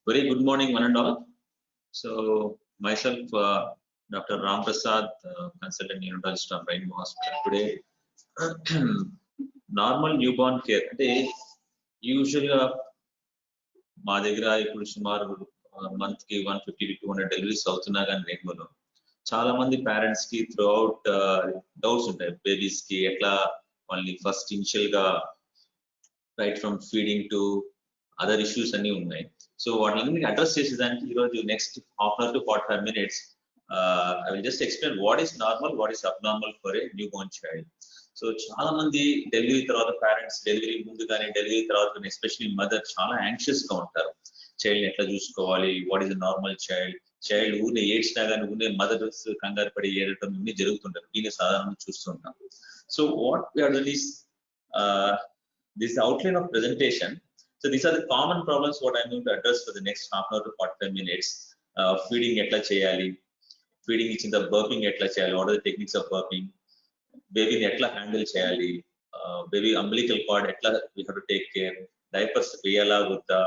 Very good morning, one and all. So, myself, Dr. Ram Prasad, consultant neonatologist from Rainbow Hospital. Today, normal newborn care. అంటే యూజువల్గా మా దగ్గర ఇప్పుడు సుమారు month కి 150 to 200 డెలివరీస్ అవుతున్నా కానీ రెయిన్బోలో చాలా మంది పేరెంట్స్ కి త్రూ అవుట్ డౌట్స్ ఉంటాయి. బేబీస్ కి ఎట్లా వాళ్ళని ఫస్ట్ ఇనిషియల్ గా right from feeding to other issues అన్ని ఉన్నాయి. సో వాటిని అడ్రస్ చేసేదానికి ఈరోజు next half hour to 45 minutes I will just explain what is normal, what is abnormal for a newborn child. So చాలా మంది delivery తర్వాత parents delivery ముందు కానీ డెలివరీ తర్వాత ఎస్పెషల్లీ మదర్ చాలా యాంగ్షియస్ గా ఉంటారు. చైల్డ్ ఎట్లా చూసుకోవాలి, what is normal child, child ఊరిని ఏడ్చినా కానీ ఊరినే మదర్స్ కంగారు పడి ఏడటం ఇన్ని జరుగుతుంటారు. దీన్ని సాధారణంగా చూస్తుంటాం. So what we are doing is this outline of presentation. So these are the common problems what I'm going to address for the next half hour to 45 minutes. Feeding etla cheyali, feeding ఇచ్చిన burping etla cheyali, what are the techniques of burping, baby etla handle cheyali, baby umbilical cord etla we have to take care, diapers వేయాలా వద్దా,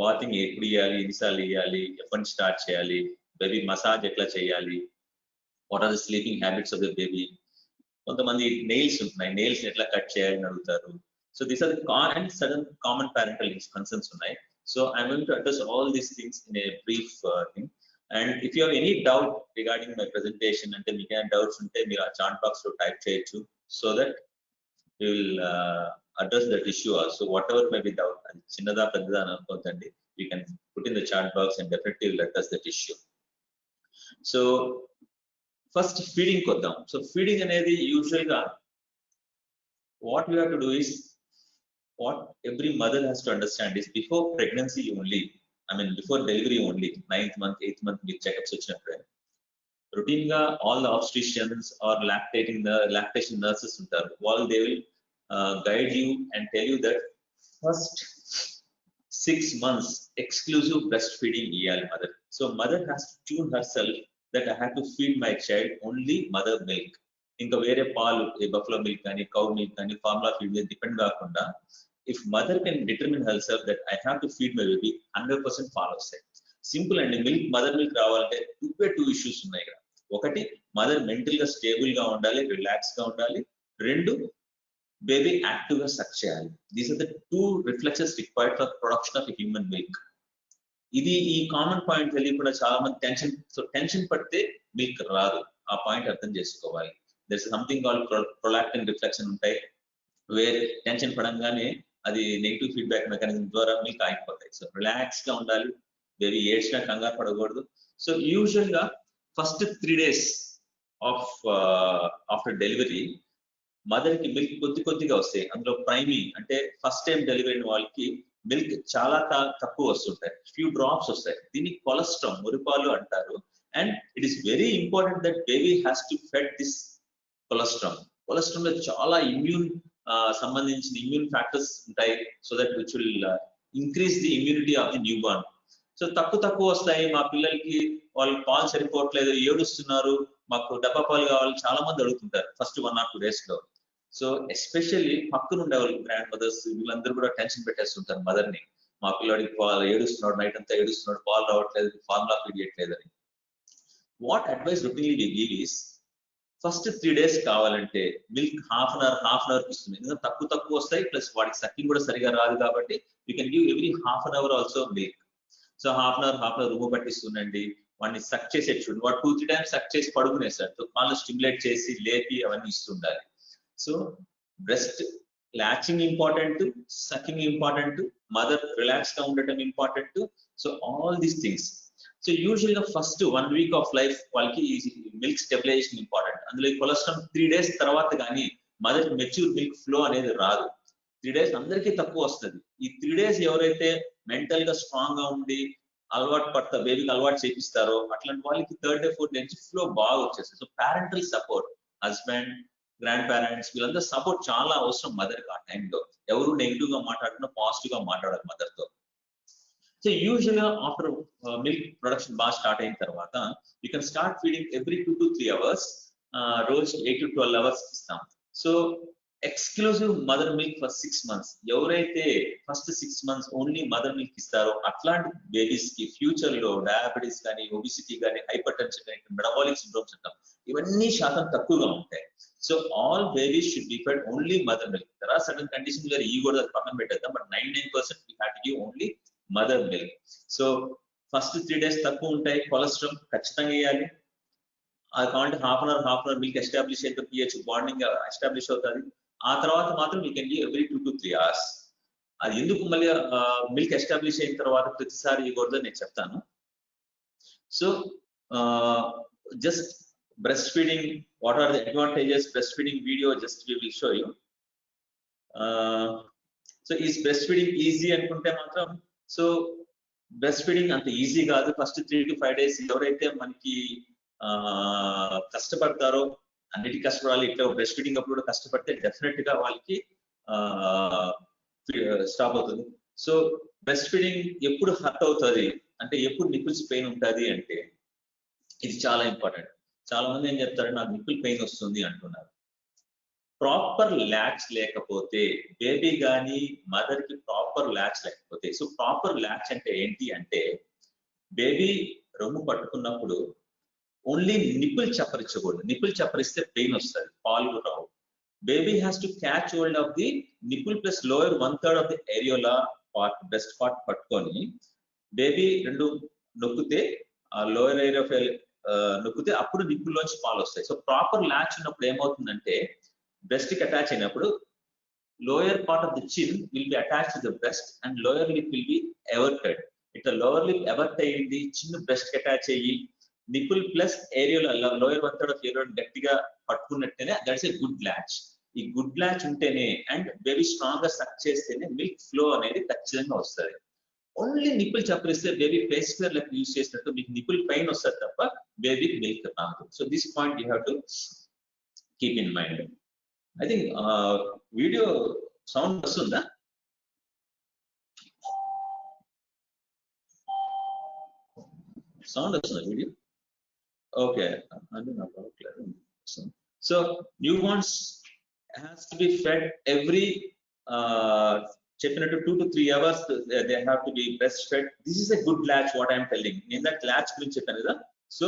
bathing ఎప్పుడు ఇయ్యాలి, ఎన్నిసార్లు ఇయ్యాలి, ఎప్పటి start చేయాలి, baby massage etla చేయాలి, what are the sleeping habits of the baby. కొంతమంది నెయిల్స్ ఉంటున్నాయి, నెయిల్స్ ఎట్లా కట్ చేయాలని అడుగుతారు. So these are the certain common parental concerns tonight. So I'm going to address all these things in a brief thing. And if you have any doubt regarding my presentation, and then you can doubts unte meer chat box lo type cheyochu, so that we will address that issue also. Whatever may be doubt, chinnada peddada anukodandi, you can put in the chat box and definitely will address that issue. So first feeding koddam. So feeding anedi usually ga what we have to do is, what every mother has to understand is before pregnancy only, I mean before delivery only, 9th month, 8th month with checkups వచ్చినప్పుడు routine గా all the obstetricians or lactation nurses ఉంటారు. All they will guide you and tell you that first 6 months exclusive breastfeeding ఇయ్యాలి mother. So mother has to tune herself that I have to feed my child only mother milk. ఇంకా వేరే పాలు బఫలో milk కానీ cow milk కానీ formula feed మీద depend కాకుండా, if mother can determine herself that I have to feed my baby, 100% follows it. Simple అండి. Milk mother milk రావాలంటే two issues ఉన్నాయి ఇక్కడ. ఒకటి, మదర్ మెంటల్ గా స్టేబుల్ గా ఉండాలి, రిలాక్స్ గా ఉండాలి. రెండు, బేబీ యాక్టివ్ గా సక్ చేయాలి. These are the two reflexes required for production of human milk. ఇది ఈ కామన్ పాయింట్ తెలియకుండా చాలా మంది టెన్షన్ పడితే మిల్క్ రాదు. ఆ పాయింట్ అర్థం చేసుకోవాలి. There is something called prolactin reflection ఉంటాయి, వేరే టెన్షన్ పడంగానే అది నెగిటివ్ ఫీడ్బ్యాక్ మెకానిజం ద్వారా మీకు ఆగిపోతాయి. సో రిలాక్స్ గా ఉండాలి, బేబీ ఏడ్చినా కంగారు పడకూడదు. సో యూజువల్ గా first 3 days of after delivery mother కి మిల్క్ కొద్దిగా వస్తాయి. అందులో ప్రైమీ అంటే ఫస్ట్ టైం డెలివరీ అయిన వాళ్ళకి మిల్క్ చాలా తక్కువ వస్తుంటాయి, ఫ్యూ డ్రాప్స్ వస్తాయి. దీన్ని కొలెస్ట్రాల్, మురిపాలు అంటారు. And it is very important that baby has to fed this cholesterol. Cholesterol లో చాలా ఇమ్యూన్ సంబంధించిన ఇమ్యూన్ ఫ్యాక్టర్స్ ఉంటాయి, so that which will increase the immunity of the new born. So తక్కువ వస్తాయి, మా పిల్లలకి వాళ్ళు పాలు సరిపోవట్లేదు, ఏడుస్తున్నారు, మాకు డబ్బా పాలు కావాలి, చాలా మంది అడుగుతుంటారు ఫస్ట్ 1 or 2 days లో. సో ఎస్పెషల్లీ పక్కన ఉండే వాళ్ళు గ్రాండ్ మదర్స్ వీళ్ళందరూ కూడా టెన్షన్ పెట్టేస్తుంటారు మదర్ ని. మా పిల్లడికి పాలు ఏడుస్తున్నాడు, నైట్ అంతా ఏడుస్తున్నాడు, పాలు రావట్లేదు, ఫార్ములా ఫీడ్ చేయట్లేదు అని. What advice routinely we give is, first 3 days కావాలంటే మిల్క్ హాఫ్ అన్ అవర్ ఇస్తుంది. ఎందుకంటే తక్కువ వస్తాయి, ప్లస్ వాడికి సక్కింగ్ కూడా సరిగా రాదు కాబట్టి you can give every half an hour also milk. So half an hour రూమ్ పట్టిస్తుండండి, వాడిని సక్ చేసే చూడండి. వాడు 2-3 times సక్ చేసి పడుకునేస్తాడు. కాళ్ళు స్టిమ్యులేట్ చేసి లేపి అవన్నీ ఇస్తుండాలి. So breast latching important, sucking important, mother relax గా ఉండటం important. So all these things. So usual గా ఫస్ట్ 1 week ఆఫ్ లైఫ్ వాళ్ళకి మిల్క్ స్టెబిలైజేషన్ ఇంపార్టెంట్. అందులో ఈ కొలెస్ట్రాల్ 3 days తర్వాత కానీ మదర్ మెచ్యూర్ మిల్క్ ఫ్లో అనేది రాదు. 3 days అందరికీ తక్కువ వస్తుంది. ఈ 3 days ఎవరైతే మెంటల్ గా స్ట్రాంగ్ గా ఉండి అలవాటు పడతారు, బేబీకి అలవాటు చేపిస్తారో అట్లాంటి వాళ్ళకి 3rd day 4th day నుంచి ఫ్లో బాగా వచ్చేస్తుంది. So parental support, husband, grand parents వీళ్ళందరూ సపోర్ట్ చాలా అవసరం మదర్ కి. ఆ టైంలో ఎవరు నెగిటివ్ గా మాట్లాడుతున్నా పాజిటివ్ గా మాట్లాడాలి మదర్ తో. సో యూజువల్ గా ఆఫ్టర్ మిల్క్ ప్రొడక్షన్ బాగా స్టార్ట్ అయిన తర్వాత you can start feeding every 2 to 3 hours. రోజు 8 to 12 hours ఇస్తాం. So exclusive mother milk for 6 months. ఎవరైతే first 6 months only mother milk ఇస్తారో అట్లాంటి బేబీస్ కి ఫ్యూచర్ లో డయాబెటీస్ కానీ, ఒబిసిటీ కానీ, హైపర్ టెన్షన్ కానీ, మెటబాలిక్ సిండ్రోమ్స్ అంటాం, ఇవన్నీ శాతం తక్కువగా ఉంటాయి. So all babies should be fed only mother milk. There are certain conditions where ఈ కూడా పక్కన పెట్టేద్దాం, but 99% we have to give only mother milk. So first 3 days తక్కువ ఉంటాయి, కొలెస్ట్రాల్ ఖచ్చితంగా వేయాలి. అది కావాలంటే half an hour milk establish అయితే పిహెచ్ బాండింగ్ ఎస్టాబ్లిష్ అవుతుంది. ఆ తర్వాత మాత్రం we can give every 2 to 3 hours. అది ఎందుకు మళ్ళీ మిల్క్ ఎస్టాబ్లిష్ అయిన తర్వాత ప్రతిసారి ఇవ్వకూడదని నేను చెప్తాను. So just breast feeding, what are the advantages, breast feeding video just we will show you. So ఈ బ్రెస్ట్ ఫీడింగ్ ఈజీ అనుకుంటే మాత్రం, సో బ్రెస్ట్ ఫీడింగ్ అంత ఈజీ కాదు. ఫస్ట్ 3 to 5 days ఎవరైతే మనకి కష్టపడతారో, అన్నిటికీ కష్టపడాలి, ఇట్లా బ్రెస్ట్ ఫీడింగ్ అప్పుడు కూడా కష్టపడితే డెఫినెట్ గా వాళ్ళకి స్టాప్ అవుతుంది. సో బ్రెస్ట్ ఫీడింగ్ ఎప్పుడు హర్ట్ అవుతుంది అంటే, ఎప్పుడు నిపుల్స్ పెయిన్ ఉంటుంది అంటే, ఇది చాలా ఇంపార్టెంట్. చాలా మంది ఏం చెప్తారు, నాకు నిపుల్ పెయిన్ వస్తుంది అంటున్నారు. ప్రాపర్ ల్యాచ్ లేకపోతే, బేబీ కానీ మదర్ కి ప్రాపర్ ల్యాచ్ లేకపోతే, సో ప్రాపర్ ల్యాచ్ అంటే ఏంటి అంటే, బేబీ రొమ్ము పట్టుకున్నప్పుడు ఓన్లీ నిపుల్ చప్పరించకూడదు. నిపుల్ చప్పరిస్తే పెయిన్ వస్తుంది, పాలు రావు. Baby has to catch hold of the nipple plus lower 1/3 of the areola part, breast part పట్టుకొని బేబీ రెండు నొక్కితే, ఆ లోయర్ ఏరియా ఆఫ్ నొక్కితే అప్పుడు నిపుల్ లోంచి పాలు వస్తాయి. సో ప్రాపర్ ల్యాచ్ ఉన్నప్పుడు ఏమవుతుందంటే, బ్రెస్ట్ కి అటాచ్ అయినప్పుడు lower part of the chin will be attach to the breast and lower lip will be everted. ఇట్లా లోయర్ లిప్ ఎవర్ట్ అయ్యింది, చిన్న బ్రెస్ట్ కి అటాచ్ అయ్యి నిపుల్ ప్లస్ ఏరియోలో లోయర్ 1/3 ఆఫ్ ఏరియో గట్టిగా పట్టుకున్నట్టేనే దట్స్ ఏ గుడ్ ల్యాచ్. ఈ గుడ్ ల్యాచ్ ఉంటేనే అండ్ బేబీ స్ట్రాంగ్ గా సక్ చేస్తేనే మిల్క్ ఫ్లో అనేది ఖచ్చితంగా వస్తుంది. ఓన్లీ నిపుల్ చప్పరిస్తే బేబీ ఫేస్ కేర్ లెక్క యూజ్ చేసినట్టు మీకు నిపుల్ పెయిన్ వస్తుంది తప్ప బేబీ మిల్క్ రాదు. So this point you have to keep in mind. I think video sound వస్తుందా? సౌండ్ వస్తుందా వీడియో? ఓకే, అంటే నాకు అవ్వట్లేదు. So newborns has to be fed every చెప్పినట్టు 2 to 3 hours they have to be breastfed. This is a good latch what I am telling. నేను that latch గురించి చెప్పాను కదా. So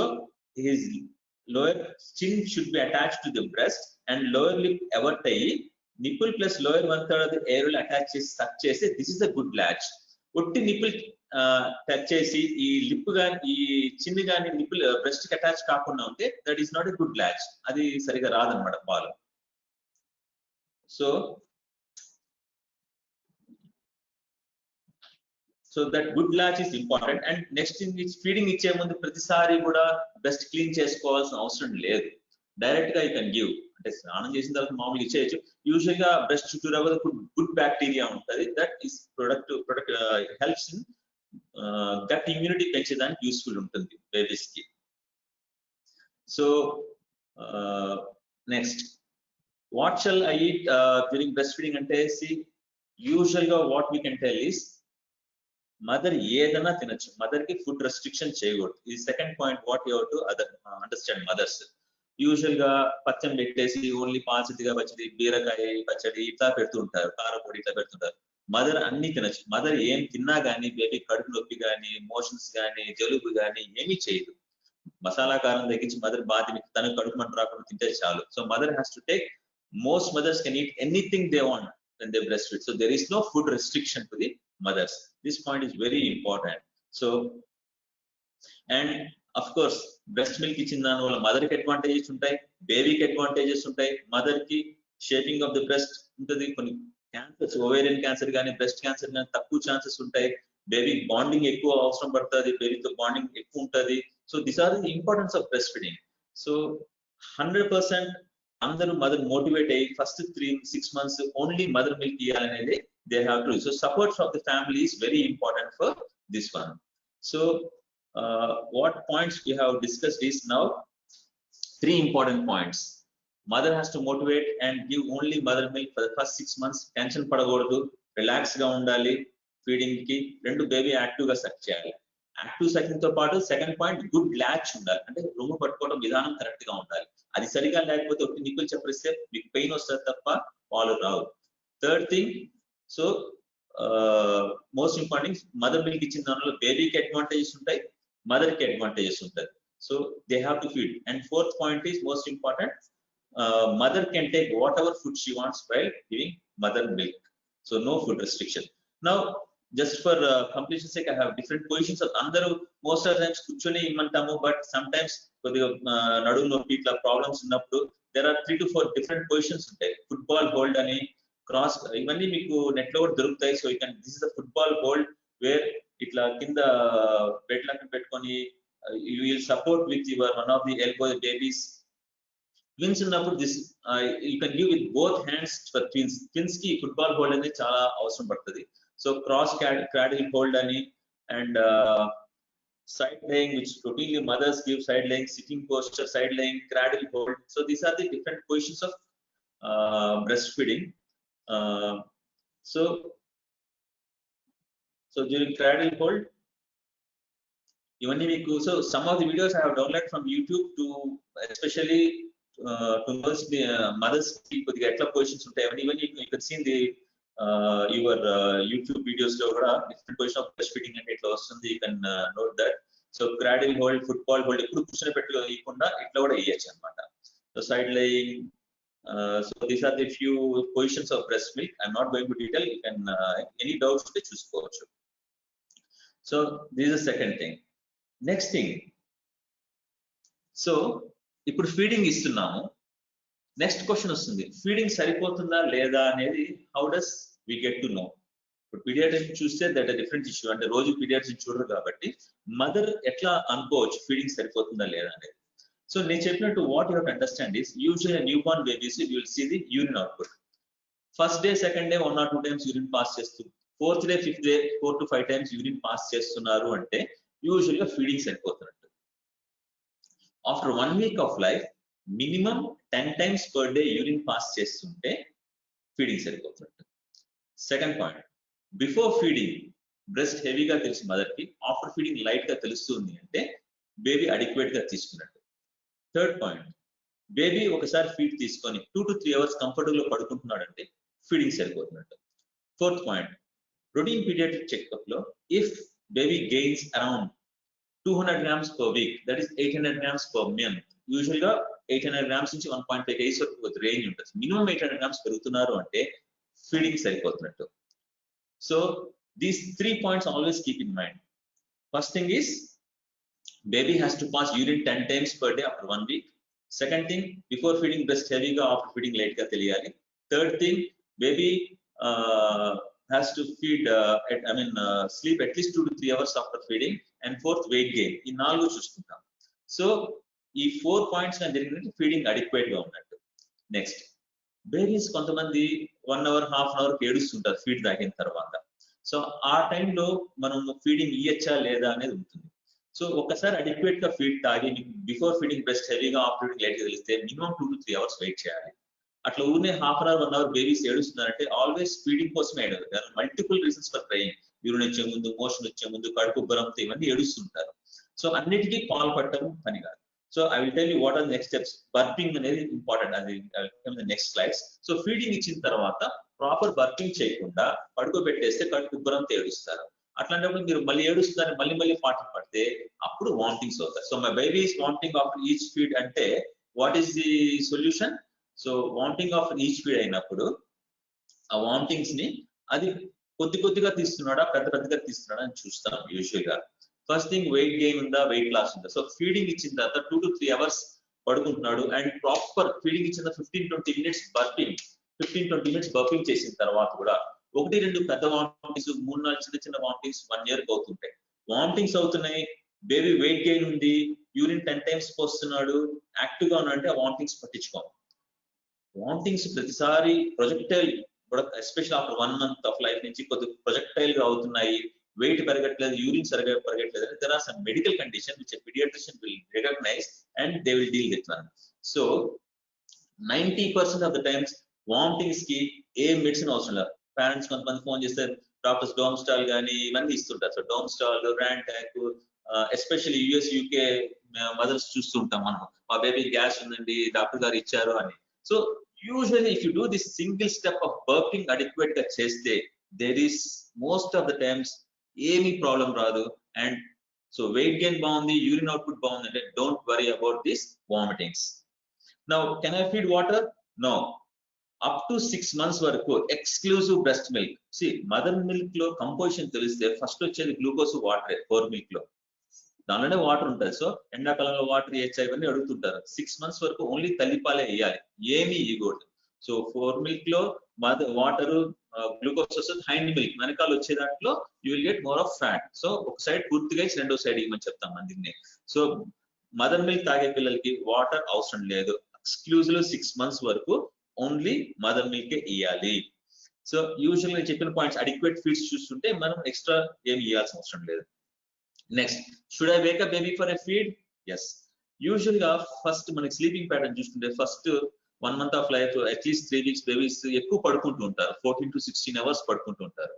his lower chin should be attached to the breast and lower lip evert అయ్యి nipple plus lower 1/3 of the areola attach చేసి సక్ చేసి this is a good latch. ఒట్టి nipple touch చేసి ఈ లిప్ గాని ఈ చిన్ని గాని నిపుల్ బ్రెస్ట్ కి అటాచ్ కాకుండా ఉంటే that is not a good latch. అది సరిగా రాదనమాట పాలు. So that good latch is important. And next feeding ఇచ్చే ముందు ప్రతిసారి కూడా బ్రెస్ట్ క్లీన్ చేసుకోవాల్సిన అవసరం లేదు. డైరెక్ట్ గా యూ కెన్ గివ్. అంటే స్నానం చేసిన తర్వాత మామూలుగా ఇచ్చేయచ్చు. యూజువల్ గా బ్రెస్ట్ చుట్టూరా గుడ్ బ్యాక్టీరియా ఉంటుంది. That is product helps in gut immunity పెంచేదానికి యూస్ఫుల్ ఉంటుంది బేబీస్ కి. So next what shall I eat during breast feeding అంటే, యూజువల్ గా what we can tell is mother ఏదైనా తినచ్చు, మదర్ కి ఫుడ్ రెస్ట్రిక్షన్ చేయకూడదు. ఈ second point what you have to understand mothers. Usual గా పచ్చడి పెట్టేసి ఓన్లీ పాచిదిగా పచ్చడి, బీరకాయ పచ్చడి ఇట్లా పెడుతుంటారు, కారపొడి ఇట్లా పెడుతుంటారు. మదర్ అన్ని తినచ్చు. మదర్ ఏం తిన్నా గానీ బేబీ కడుపు నొప్పి కానీ, మోషన్స్ కానీ, జలుబు కానీ ఏమీ చేయదు. మసాలా కారం తగ్గించి మదర్ బాగా తన కడుపు మంట రాకుండా తింటే చాలు. So mother has to take, most mothers can eat anything they want when they breastfeed. So there is no food restriction to the mothers. This point is very important. So and of course breast milk ఇచ్చిన దాని వల్ల mother కి advantages ఉంటాయి, బేబీకి advantages ఉంటాయి. Mother కి shaping of the breast ఉంటుంది. కొన్ని క్యాన్సర్స్, ఓవేరియన్ క్యాన్సర్ కానీ, బ్రెస్ట్ క్యాన్సర్ కానీ తక్కువ ఛాన్సెస్ ఉంటాయి. బేబీ బాండింగ్ ఎక్కువ అవసరం పడుతుంది, బేబీతో బాండింగ్ ఎక్కువ ఉంటుంది. So this are the importance of breast feeding. So 100% అందరూ మదర్ మోటివేట్ అయ్యి first 3-6 months only mother milk ఇవ్వాలనేది they have to. So support from the family is very important for this one. So what points we have discussed is now 3 important points. Mother has to motivate and give only mother milk for the first 6 months. Tension పడకూడదు, relax గా ఉండాలి feeding కి. 2 baby active గా suck చేయాలి. Active sucking తో పాటు second point good latch ఉండాలి, అంటే రొమ్ము పట్టుకోవడం విధానం కరెక్ట్ గా ఉండాలి. అది సరిగా లేకపోతే ఒకటి నిప్పులు చెప్పరిస్తే మీకు పెయిన్ వస్తుంది తప్ప పాలు రావు. Third thing, so most important, mother milk ఇచ్చిన దానిలో బేబీకి అడ్వాంటేజెస్ ఉంటాయి, మదర్ కి అడ్వాంటేజెస్ ఉంటాయి. So they have to feed. And fourth point is most important, mother can take whatever food she wants while giving mother milk. So no food restriction. Now, just for completion sake, I have different positions of andaru most of the times kuchoni immantamu, but sometimes kodiga nadu noppi itla problems unnappudu there are 3 to 4 different positions untayi. Football hold ani, cross, ivanni meeku net lo doruktayi. So you can, this is the football hold where itla kinda bed la pettukoni you will support with your one of the elbow babies. Twins ఉన్నప్పుడు this you can give with both hands for twins. Twins కి football hold అనేది చాలా అవసరం పడుతుంది. So cross cradle hold అని, and side laying, which routinely mothers give, side laying, sitting posture, side laying, cradle hold. So these are the different positions of breastfeeding. So during cradle hold, ivanni meeku, so some of the videos I have downloaded from YouTube to especially to know the mothers ki kodiga etla positions untayi. Even you can see in the your YouTube videos lo kuda different position of breastfeeding ante etla vastundi, you can note that. So cradle hold, football hold eppudu kuchone pettu iyakunda itla kuda iyachu anamata. So side laying, so these are the few positions of breast milk. I'm not going to detail, you can any doubts unte chuskovachu. So this is the second thing. Next thing, so ఇప్పుడు feeding ఇస్తున్నాము, next question వస్తుంది, feeding సరిపోతుందా లేదా అనేది how does we get to know. ఇప్పుడు paediatrician చూస్తే that different issue, అంటే రోజు పీడియాట్రిషియన్ చూడరు కాబట్టి మదర్ ఎట్లా అనుకోవచ్చు ఫీడింగ్ సరిపోతుందా లేదా అనేది. సో నేను చెప్పినట్టు what you have to understand is usually newborn babies you will see the urine output. First day, second day 1 or 2 times urine pass చేస్తుంది, fourth day, fifth day 4 to 5 times urine pass చేస్తున్నారు అంటే యూజువల్గా feeding సరిపోతున్నట్టు. After 1 week of life, minimum 10 times per day urine pass chestunte feeding సరిపోతున్నట్టు. Second point, before feeding breast హెవీగా తెలుసు mother కి, after feeding light గా తెలుస్తుంది అంటే బేబీ అడిక్వేట్ గా తీసుకున్నట్టు. థర్డ్ పాయింట్, బేబీ ఒకసారి ఫీడ్ తీసుకొని 2 to 3 hours కంఫర్టబుల్ గా పడుకుంటున్నాడు అంటే ఫీడింగ్ సరిపోతున్నట్టు. Fourth point, routine pediatric checkup లో if baby gains around 200 grams per week, that is 800 grams per month. Usually 800 grams నుంచి 1.5 kg వరకు రేంజ్ ఉంటుంది. మినిమం 800 grams పెరుగుతున్నారు అంటే ఫీడింగ్ సరిపోతున్నట్టు. So these 3 points always keep in mind. First thing is baby has to pass urine 10 times per day after 1 week. Second thing, before feeding breast heavy ga, after feeding late ga teliyali. Third thing, baby has to feed sleep at least 2 to 3 hours after feeding. And fourth, weight gain. ఈ 4 చూసుకుంటాం. So ఈ 4 points గా జరిగినట్టు feeding adequate గా ఉన్నట్టు. Next, babies కొంతమంది 1 hour, half an hour ఏడుస్తుంటారు feed తాగిన తర్వాత. సో ఆ టైంలో మనం ఫీడింగ్ ఇయ్యచ్చా లేదా అనేది ఉంటుంది. సో ఒకసారి అడిక్వేట్ గా ఫీడ్ తాగి బిఫోర్ ఫీడింగ్ బ్రెస్ట్ హెవీగా, ఆఫ్టర్ ఫీడింగ్ లైట్ గా తెలిస్తే మినిమం 2 to 3 hours వెయిట్ చేయాలి. అట్లా ఊరినే half an hour, 1 hour babies ఏడుస్తున్నారంటే ఆల్వేస్ ఫీడింగ్ కోసమే ఏడదు. there are multiple reasons for crying. Urine వచ్చే ముందు, మోషన్ వచ్చే ముందు, కడుపు ఉబ్బరంతో ఇవన్నీ ఏడుస్తుంటారు. సో అన్నిటికీ పాలు పట్టడం పని కాదు. So I will tell you what are next steps. Burping అనేది ఇంపార్టెంట్, అది నెక్స్ట్ స్లైడ్స్. సో ఫీడింగ్ ఇచ్చిన తర్వాత ప్రాపర్ బర్పింగ్ చేయకుండా పడుకోబెట్టేస్తే కడుపు ఉబ్బరంతో ఏడుస్తారు. అట్లాంటప్పుడు మీరు మళ్ళీ ఏడుస్తుందని మళ్ళీ పాటలు పడితే అప్పుడు వామిటింగ్స్ అవుతాయి. So my baby is vomiting after each feed అంటే what is the solution? So vomiting after each feed అయినప్పుడు ఆ వామిటింగ్స్ ని అది కొద్దిగా తీస్తున్నాడా, పెద్దగా తీస్తున్నాడా అని చూస్తాం యూజువల్ గా. ఫస్ట్ థింగ్, వెయిట్ గెయిన్ ఉందా, వెయిట్ లాస్ ఉందా. సో ఫీడింగ్ ఇచ్చిన తర్వాత 2 to 3 hours పడుకుంటున్నాడు అండ్ ప్రాపర్ ఫీడింగ్ ఇచ్చిన 15-20 minutes బర్పింగ్, 15-20 minutes బర్పింగ్ చేసిన తర్వాత కూడా 1-2 పెద్ద వామిటింగ్స్, 3-4 చిన్న వామిటింగ్స్ 1 year అవుతుంటాయి. వామిటింగ్స్ అవుతున్నాయి, బేబీ వెయిట్ గెయిన్ ఉంది, యూరిన్ 10 times పోస్తున్నాడు, యాక్టివ్ గా ఉన్నాడంటే ఆ వామిటింగ్స్ పట్టించుకోం. వామిటింగ్స్ ప్రతిసారి ప్రొజెక్టైల్ కూడా, especial after 1 month of life నుంచి కొద్దిగా ప్రొజెక్టైల్ గా అవుతున్నాయి, వెయిట్ పెరగట్లేదు, యూరిన్ సరిగా పెరగట్లేదు అంటే there are some medical condition which a pediatrician will recognize and they will deal with one. So 90% of the times vomitings కి ఏ medicine అవసరం లేదు. పేరెంట్స్ కొంతమంది ఫోన్ చేస్తే డాక్టర్స్ డోమ్స్టాల్ కానీ ఇవన్నీ ఇస్తుంటారు. So Domstal, Rantac, especially US UK mothers చూస్తుంటాం మనం, మా బేబీ గ్యాస్ ఉందండి డాక్టర్ గారు ఇచ్చారు అని. So usually if you do this single step of burping adequate గా చేస్తే there is most of the times ఏమీ ప్రాబ్లం రాదు. అండ్ సో వెయిట్ గెయిన్ బాగుంది, యూరిన్ అవుట్పుట్ బాగుంది అంటే don't worry about this vomitings. Now can I feed water? No. Up to 6 months వరకు exclusive breast milk. సి mother milk లో composition తెలిస్తే first వచ్చేది గ్లూకోజ్ వాటరే. 4 మిల్క్ లో దానిలోనే వాటర్ ఉంటుంది. సో ఎండాకాలంలో వాటర్ ఇచ్చా ఇవన్నీ అడుగుతుంటారు. 6 months వరకు ఓన్లీ తల్లిపాలే వేయాలి, ఏమీ ఇవ్వకూడదు. సో 4 మిల్క్ లో వాటర్ గ్లూకోజ్ వస్తుంది. హైండ్ మిల్క్ వెనకాల వచ్చే దాంట్లో you will get more of fat. So ఒక సైడ్ పూర్తిగా రెండో సైడ్ ఇవ్వమని చెప్తాం మందిని. సో మదర్ మిల్క్ తాగే పిల్లలకి వాటర్ అవసరం లేదు. ఎక్స్క్లూజివ్ 6 months వరకు ఓన్లీ మదర్ మిల్కే ఇవ్వాలి. సో యూజువల్ గా చెప్పిన పాయింట్స్ అడిక్వేట్ ఫీడ్స్ చూస్తుంటే మనం ఎక్స్ట్రా ఏమి ఇవ్వాల్సిన అవసరం లేదు. Next, should I wake a baby for a feed? Yes. Usual గా ఫస్ట్ మనకి స్లీపింగ్ ప్యాటర్న్ చూస్తుంటే first 1 month of life at least 3 weeks babies ఎక్కువ పడుకుంటూ ఉంటారు, 14 to 16 hours పడుకుంటూ ఉంటారు.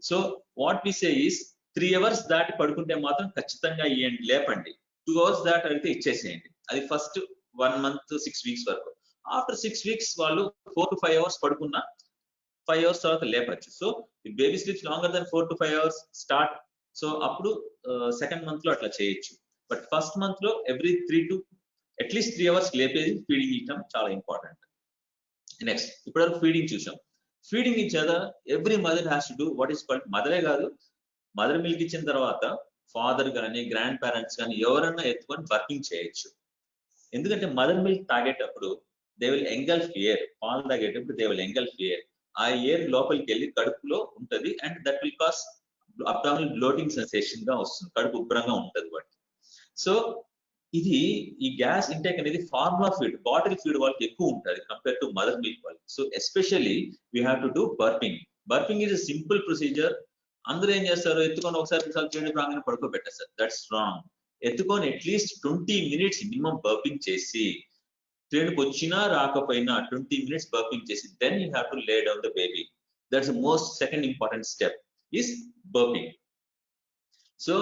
So what we say is 3 hours దాటి పడుకుంటే మాత్రం ఖచ్చితంగా ఇవ్వండి, లేపండి. 2 hours దాటి అయితే ఇచ్చేసేయండి. అది ఫస్ట్ 1 month 6 weeks వరకు. ఆఫ్టర్ 6 weeks వాళ్ళు 4 to 5 hours పడుకున్నా 5 hours తర్వాత లేపచ్చు. So baby sleeps longer then 4 to 5 hours start. So అప్పుడు సెకండ్ మంత్ లో అట్లా చేయొచ్చు. బట్ ఫస్ట్ మంత్ లో ఎవ్రీ 3 to అట్లీస్ట్ 3 hours లేపేది ఫీడింగ్ ఇవ్వడం చాలా ఇంపార్టెంట్. నెక్స్ట్, ఇప్పటివరకు ఫీడింగ్ చూసాం. ఫీడింగ్ ఇచ్చేదా every mother has to do what is called, మదరే కాదు మదర్ మిల్క్ ఇచ్చిన తర్వాత ఫాదర్ కానీ గ్రాండ్ పేరెంట్స్ కానీ ఎవరన్నా ఎత్తుకొని బర్పింగ్ చేయొచ్చు. ఎందుకంటే మదర్ మిల్క్ తాగేటప్పుడు దే విల్ ఎంగల్ఫ్ ఎయిర్, పాలు తాగేటప్పుడు దే విల్ ఎంగల్ఫ్ ఎయిర్. ఆ ఎయిర్ లోపలికి వెళ్ళి కడుపులో ఉంటది and that will cause abdominal bloating sensation గా వస్తుంది, కడుపు ఉబ్బరంగా ఉంటది వాటి. సో ఇది ఈ గ్యాస్ ఇంటేక్ అనేది ఫార్ములా ఫీడ్, బాటిల్ ఫీడ్ వాళ్ళకి ఎక్కువ ఉంటుంది కంపేర్ టు మదర్ మిల్క్ వాళ్ళకి. So especially we have to do burping. Burping is a simple procedure. అందరూ ఏం చేస్తారు, ఎత్తుకొని ఒకసారి చేయండి ప్రాంగణ పడుకోబెట్టేస్తారు. That's wrong. ఎత్తుకొని అట్లీస్ట్ 20 minutes మినిమం బర్పింగ్ చేసి, ట్రైన్కి వచ్చినా రాకపోయినా 20 minutes బర్పింగ్ చేసి then you have to lay down the baby. That's most second important step is burping. So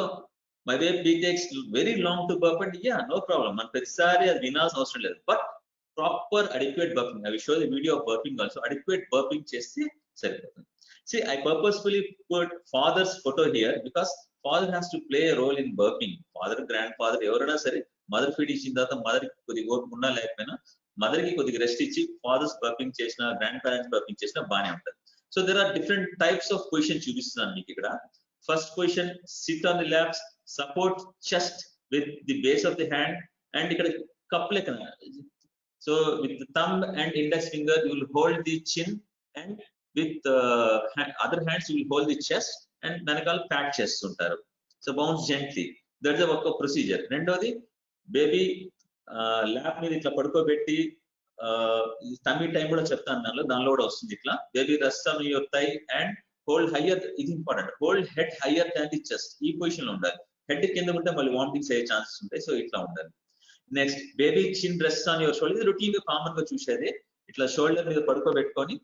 my baby takes very long to burp and yeah, no problem, man ప్రతిసారి అది వినాల్సిన అవసరం లేదు. But proper adequate burping, I will show the video of burping also. Adequate burping చేస్తే సరిపోతుంది. See, I purposefully put father's photo here because father has to play a role in burping. Father, grandfather ఎవరైనా సరే mother feed ఇచ్చిన తర్వాత mother కి కొద్దిగా ఓపుకున్నా లేకపోయినా mother కి కొద్దిగా రెస్ట్ ఇచ్చి ఫాదర్స్ బర్పింగ్ చేసినా గ్రాండ్ పేరెంట్స్ బర్పింగ్ చేసినా బాగానే ఉంటుంది. So there are different types of positions చూపిస్తున్నాను మీకు ఇక్కడ. First position, sit on the laps, support chest with the base of the hand and ఇక్కడ cup లెక్క. So with the thumb and index finger you will hold the chin and with other hands you will hold the chest and వెనకాల pat చేస్తుంటారు. So bounce gently. That's the work of procedure. రెండోది baby lap మీద ఇట్లా పడుకోబెట్టి tummy time కూడా చెప్తాను, దానిలో కూడా వస్తుంది. ఇట్లా baby rest on your thigh and hold higher, ఇది important, hold head higher than the chest. ఈ పొజిషన్ లో ఉండాలి. హెడ్ కింద ఉంటే మళ్ళీ వామిటింగ్స్ అయ్యే ఛాన్సెస్ ఉంటాయి. సో ఇట్లా ఉండాలి. నెక్స్ట్, బేబీ చిన్ రెస్ట్ ఆన్ యువర్ షోల్డర్. ఇది రొటీన్ గా కామన్ గా చూసేది. ఇట్లా షోల్డర్ మీద పడుకోబెట్టుకొని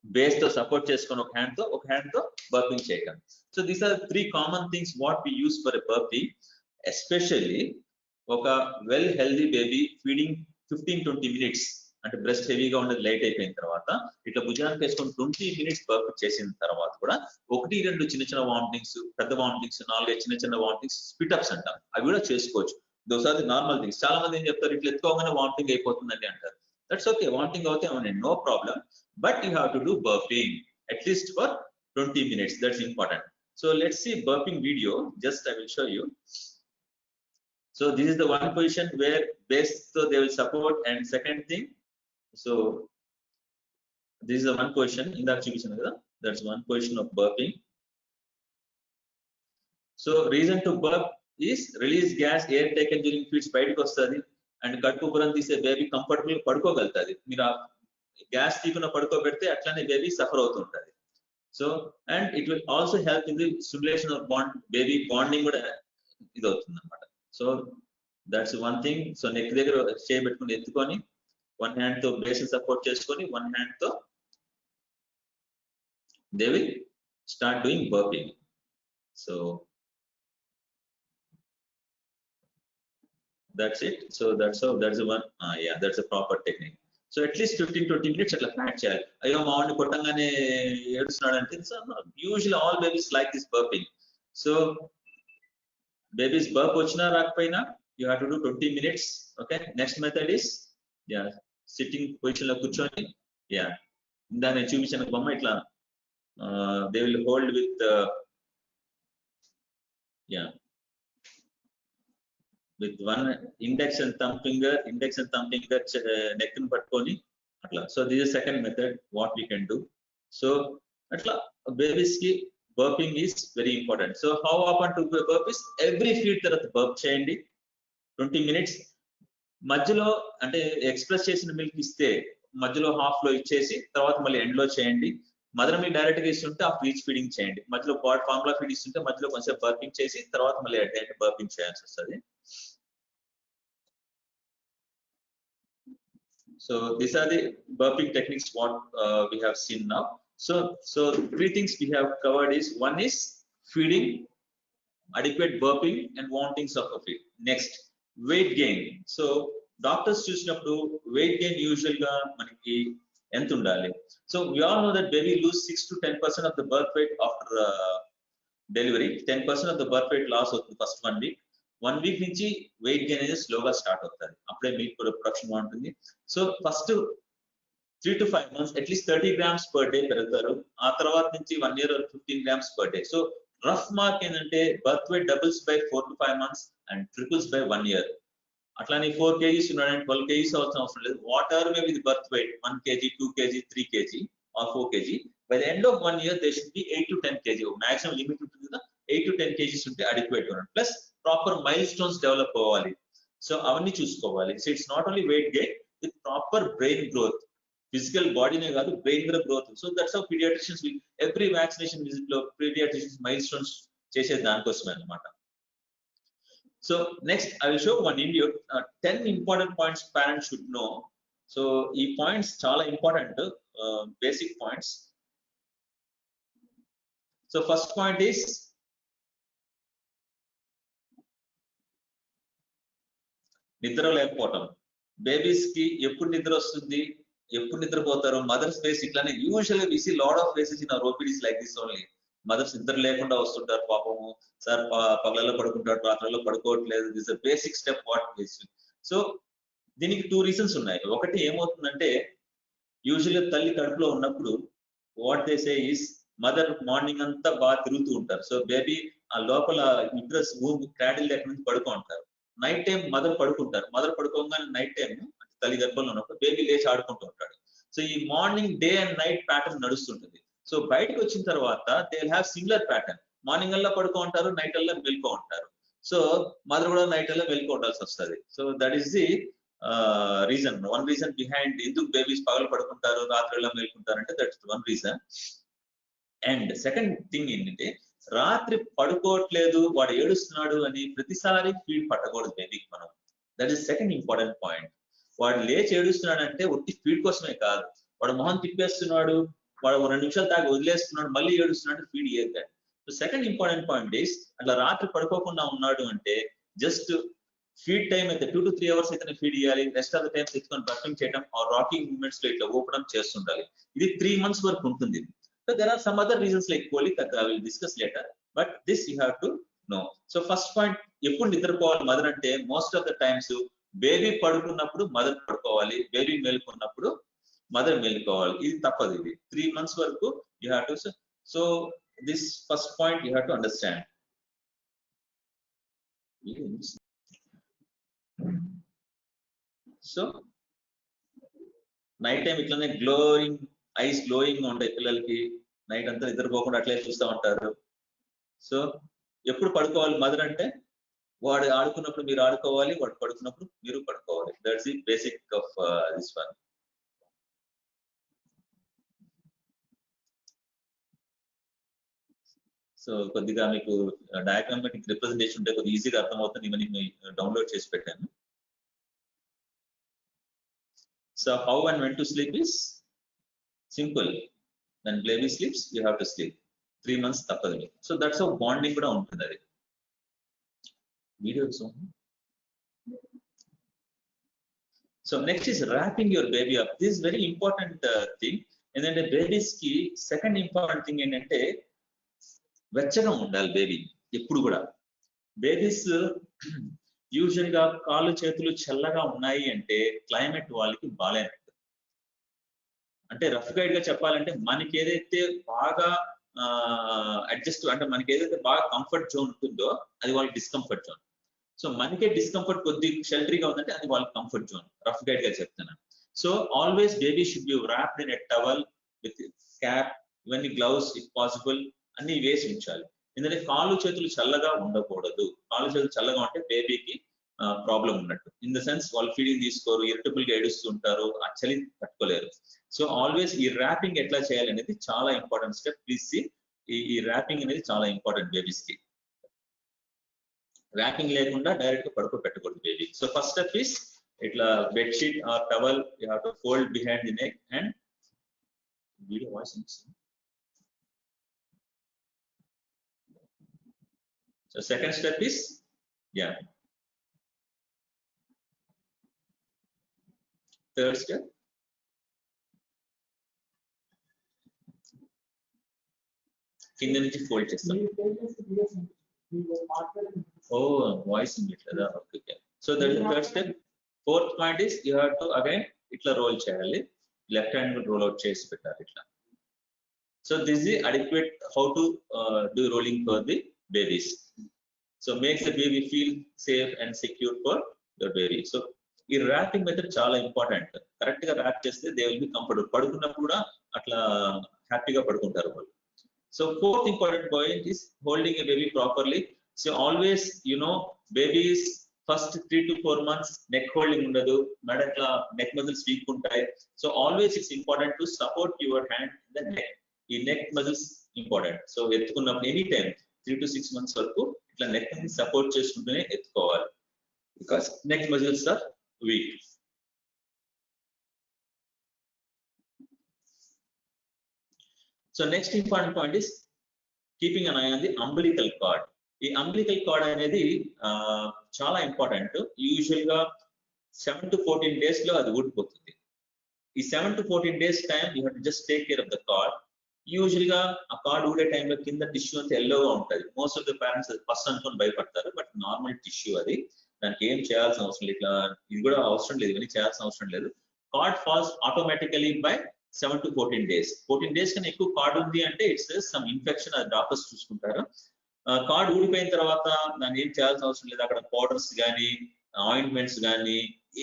బేస్ తో సపోర్ట్ చేసుకొని ఒక హ్యాండ్ తో బర్పింగ్ చేయడం. So these are 3 common things what we use for a burping. Especially ఒక well healthy baby feeding 15-20 minutes అంటే బ్రెస్ట్ హెవీగా ఉండేది లైట్ అయిపోయిన తర్వాత ఇట్లా భుజానికి వేసుకొని 20 minutes బర్ప్ చేసిన తర్వాత కూడా 1-2 చిన్న వామిటింగ్స్, పెద్ద వామిటింగ్స్, 4 చిన్న వామిటింగ్స్, స్పిటప్స్ అంటాం, అవి కూడా చేసుకోవచ్చు. Those are the normal things. చాలా మంది ఏం చెప్తారు, ఇట్లా ఎత్తుకోగానే వామిటింగ్ అయిపోతుందండి అంటారు. దట్స్ ఓకే, వామిటింగ్ అవుతే అవునండి, no problem. But you have to do burping at least for 20 minutes. That's important. So let's see burping video. Just I will show you. So this is the one position where base so they will support. And second thing, so this is the one position in the exhibition. That's one position of burping. So reason to burp is release gas, air taken during feeds బయటకు వస్తుంది and కడుపు పురం తీసే baby comfortable పడుకోగలుగుతుంది. మీరు gas తీకున్న పడుకోబెడితే అట్లానే baby suffer అవుతుంటది. So and it will also help in the stimulation of bond, baby bonding కూడా ఇది అవుతుంది అనమాట. So that's one thing. So neck దగ్గర చేయబెట్టుకుని ఎత్తుకొని 1 hand తో బేస్ సపోర్ట్ చేసుకొని 1 hand తో they will start doing burping. So that's it. So that's how, that's the one. Yeah, that's a proper technique. So at least 15-20 minutes atla pat cheyali. Ayyo maavni kottangane edustunadante. So usually all babies like this burping. So babies burp ochina raakapoyina, you have to do 20 minutes. Okay, next method is, yeah, sitting position lo కూర్చొని, yeah, ఇందా నేను చూపించిన బొమ్మ ఇట్లా, they will hold with yeah, with one index and thumb finger neck ని పట్టుకొని అట్లా. So this is second method what we can do. So అట్లా babies కి burping is very important. So how often to burp is every feed తర్వాత burp చేయండి 20 minutes. మధ్యలో అంటే express చేసిన మిల్క్ ఇస్తే మధ్యలో హాఫ్ లో ఇచ్చేసి తర్వాత మళ్ళీ ఎండ్ లో చేయండి. మదర్ మిల్క్ డైరెక్ట్ గా ఇస్తుంటే ఆ ఫ్రీజ్ ఫీడింగ్ చేయండి. మధ్యలో ఫార్ములా ఫీడ్ ఇస్తుంటే మధ్యలో కొంచెం బర్పింగ్ చేసి తర్వాత మళ్ళీ అట్ ది ఎండ్ బర్పింగ్ చేయాల్సి వస్తుంది. So these are the burping techniques what we have seen now. So three things we have covered is, one is feeding, adequate burping and wantings of a feed. Next, weight gain. So doctors చూసినప్పుడు weight gain usual గా మనకి ఎంత ఉండాలి? So we all know that baby lose 6 to 10% of the birth weight after delivery. 10% of the birth weight loss అవుతుంది first 1 week. 1 week నుంచి weight gain అనేది స్లోగా start అవుతుంది. అప్పుడే మిల్క్ ప్రొడక్షన్ బాగుంటుంది. So first 3 to 5 months at least 30 grams per day పెరుగుతారు. ఆ తర్వాత నుంచి 1 year 15 grams per day. So rough mark ఏంటంటే birth weight doubles by 4 to 5 months and triples by 1 year. అట్లానే 4 kgs ఉన్నాడంటే 12 kgs అవసరం లేదు. What ever May with birth weight 1 kg 2 kg 3 kg or 4 kg, by the end of 1 year they should be 8 to 10 kg. Maximum limit ఉంటుంది కదా, 8 to 10 kgs ఉంటే adequate గా ఉంటుంది. Plus proper milestones develop అవ్వాలి. So అవన్నీ చూసుకోవాలి. So it's not only weight gain, with proper brain growth. Physical బాడీనే కాదు, బ్రెయిన్ కూడా growth. So that's how pediatricians every vaccination visit లో పీడియాట్రిషియన్స్ మైల్ స్టోన్స్ చేసేది దానికోసమే అన్నమాట. So next I will show one video, 10 important points parents should know. So ee points chaala important, basic points. So first point is నిద్ర లేకపోవటం. Babies కి ఎప్పుడు నిద్ర వస్తుంది, ఎప్పుడు నిద్రపోతారు? మదర్స్ ఫేస్ ఇట్లానే usually we see lot of faces in our OPDs like this only. Mothers నిద్ర లేకుండా వస్తుంటారు పాపము. సార్ పగలలో పడుకుంటాడు, రాత్రుల్లో పడుకోవట్లేదు. This a basic step what this. So దీనికి 2 రీజన్స్ ఉన్నాయి. ఒకటి ఏమవుతుందంటే, యూజువల్లీ తల్లి కడుపులో ఉన్నప్పుడు what they say is, mother morning అంతా బాగా తిరుగుతూ ఉంటారు. సో బేబీ ఆ లోపల యుట్రస్ క్రాడిల్ దగ్గర నుంచి పడుకో ఉంటారు. నైట్ టైం మదర్ పడుకుంటారు. మదర్ పడుకోగానే నైట్ టైం తల్లి గర్భంలో ఉన్నప్పుడు బేబీ లేచి ఆడుకుంటూ ఉంటాడు. సో ఈ morning day and night pattern నడుస్తుంటుంది. సో బయటకు వచ్చిన తర్వాత they will have similar pattern. Morning అల్లా పడుకో ఉంటారు, నైట్ అల్లా మెల్కో ఉంటారు. సో మదర్ కూడా నైట్ అల్లా మెల్కో ఉండాల్సి వస్తుంది. So that is the reason, one reason behind ఎందుకు బేబీస్ పగలు పడుకుంటారు, రాత్రిలో మేల్కుంటారు అంటే that's one reason. And second thing ఏంటంటే, రాత్రి పడుకోవట్లేదు వాడు ఏడుస్తున్నాడు అని ప్రతిసారి ఫీడ్ పట్టకూడదు బేబీకి మనం. That is second important point. వాడు లేచి ఏడుస్తున్నాడు అంటే ఒట్టి ఫీడ్ కోసమే కాదు, వాడు మొహం తిప్పేస్తున్నాడు, వాడు 2 నిమిషాలు తాగి వదిలేస్తున్నాడు, మళ్ళీ ఏడుస్తున్నాడు, ఫీడ్ ఇయ్యద్దు. So second important point is, అట్లా రాత్రి పడుకోకుండా ఉన్నాడు అంటే జస్ట్ ఫీడ్ టైం అయితే 2 to 3 hours అయితే ఫీడ్ ఇవ్వాలి. రెస్ట్ ఆఫ్ ద టైం తెచ్చుకొని బర్పింగ్ చేయడం ఆ రాకింగ్ మూవ్మెంట్స్ లో ఇట్లా ఊపడం చేస్తుండాలి. ఇది 3 months వరకు ఉంటుంది. So there are some other reasons like colic that I will discuss later, but this you have to know. So first point, ఎప్పుడు నిద్రపోవాలి మదర్ అంటే, most of the times baby పడుకున్నప్పుడు mother పడుకోవాలి, బేబీ మేలుకున్నప్పుడు మదర్ మేలుకోవాలి. ఇది తప్పదు. ఇది 3 months వరకు you have to. So this first point you have to understand. So night time ఇట్లానే గ్లోయింగ్ ఐస్ గ్లోయింగ్ ఉంటాయి పిల్లలకి. నైట్ అంతా నిద్రపోకుండా అట్లే చూస్తూ ఉంటారు. సో ఎప్పుడు పడుకోవాలి మదర్ అంటే, వాడు ఆడుకున్నప్పుడు మీరు ఆడుకోవాలి, వాడు పడుకున్నప్పుడు మీరు పడుకోవాలి. That's the basic of this one. So కొద్దిగా మీకు డయాగ్రామాటిక్ రిప్రజెంటేషన్ ఉంటే కొద్దిగా ఈజీగా అర్థమవుతుంది. ఇవన్నీ డౌన్లోడ్ చేసి పెట్టాను. So how and when to sleep is simple. when baby sleeps you have to sleep 3 months తప్పదు. So that's how bonding కూడా ఉంటుంది. అది videos. So next is wrapping your baby up. This is very important thing. ఎందుకంటే babies కి second important thing ఏంటంటే వెచ్చగా ఉండాలి baby ఎప్పుడు కూడా. బేబీస్ యూజువల్ గా కాళ్ళు చేతులు చల్లగా ఉన్నాయి అంటే క్లైమేట్ వాళ్ళకి బాగాలేనట్టు. అంటే రఫ్ గైడ్ గా చెప్పాలంటే మనకి ఏదైతే బాగా అడ్జస్ట్ అంటే మనకి ఏదైతే బాగా కంఫర్ట్ జోన్ ఉంటుందో అది వాళ్ళకి డిస్కంఫర్ట్ జోన్. సో మనకే డిస్కంఫర్ట్ కొద్ది షెల్టరీగా ఉందంటే అది వాళ్ళకి కంఫర్ట్ జోన్. రఫ్ గైడ్ గా చెప్తున్నాను. So always baby should be wrapped in a towel with cap, ఇవన్నీ గ్లౌస్ ఇఫ్ పాసిబుల్ అన్ని వేసి ఉంచాలి. ఎందుకంటే కాళ్ళు చేతులు చల్లగా ఉండకూడదు. కాళ్ళు చేతులు చల్లగా ఉంటే బేబీకి ప్రాబ్లం ఉన్నట్టు. ఇన్ ద సెన్స్ వాళ్ళు ఫీడింగ్ తీసుకోరు, ఇరిటబుల్ గా ఏడుస్తూ ఉంటారు, ఆ చలి తట్టుకోలేరు. సో ఆల్వేస్ ఈ ర్యాపింగ్ ఎట్లా చేయాలి అనేది చాలా ఇంపార్టెంట్ స్టెప్. ప్లీజ్ సి ఈ ర్యాపింగ్ అనేది చాలా ఇంపార్టెంట్ బేబీస్ కి. ర్యాపింగ్ లేకుండా డైరెక్ట్ గా పడుకోబెట్టకూడదు baby. So first step is ఇట్లా bedsheet or towel you have to fold behind the neck and video voice. So second step is third step కింద నుంచి ఫోల్డ్ చేస్తాం. ఓ వాయిస్ ఇట్లా. Okay. So that is third step. Fourth point is you have to again ఇట్లా role చేయాలి. Left hand roll out చేసి పెట్టాలి ఇట్లా. So this is adequate how to do rolling for the babies. So makes the baby feel safe and secure for your baby. So ఈ wrapping method చాలా important. Correct గా wrap చేస్తే they will be comfortable. పడుకున్నప్పుడు కూడా అట్లా హ్యాపీగా పడుకుంటారు వాళ్ళు. So fourth important point is holding a baby properly. So always babies first 3 to 4 months neck holding ఉండదు, మెడ ఇట్లా నెక్ మజిల్స్ వీక్ ఉంటాయి. So always it's important to support your hand in the neck. ఈ neck muscles important. So ఎత్తుకున్నప్పుడు any time 3 to 6 months వరకు ఇట్లా neck ని support చేసుకుంటూనే ఎత్తుకోవాలి. Because neck muscles are weak. So next important point is keeping an eye on the umbilical cord. ఈ umbilical cord అనేది చాలా ఇంపార్టెంట్. యూజువల్ గా 7 to 14 days లో అది ఊడిపోతుంది. ఈ 7 to 14 days time you have to just take care of the card. Usual గా ఆ కార్డ్ ఊడే టైంలో కింద టిష్యూ అంతా ఎల్లోగా ఉంటుంది. మోస్ట్ ఆఫ్ ద పేరెంట్స్ అది పస్ అనుకొని భయపడతారు. బట్ నార్మల్ టిష్యూ అది, దానికి ఏం చేయాల్సిన అవసరం లేదు. ఇట్లా ఇది కూడా అవసరం లేదు, ఇవన్నీ చేయాల్సిన అవసరం లేదు. Cord falls automatically by 7 to 14 days. 14 days కన్నా ఎక్కువ కార్డ్ ఉంది అంటే ఇట్స్ సమ్ ఇన్ఫెక్షన్, అది డాక్టర్స్ చూసుకుంటారు. కార్డ్ ఊడిపోయిన తర్వాత దాన్ని ఏం చేయాల్సిన అవసరం లేదు. అక్కడ పౌడర్స్ కానీ ఆయింట్మెంట్స్ కానీ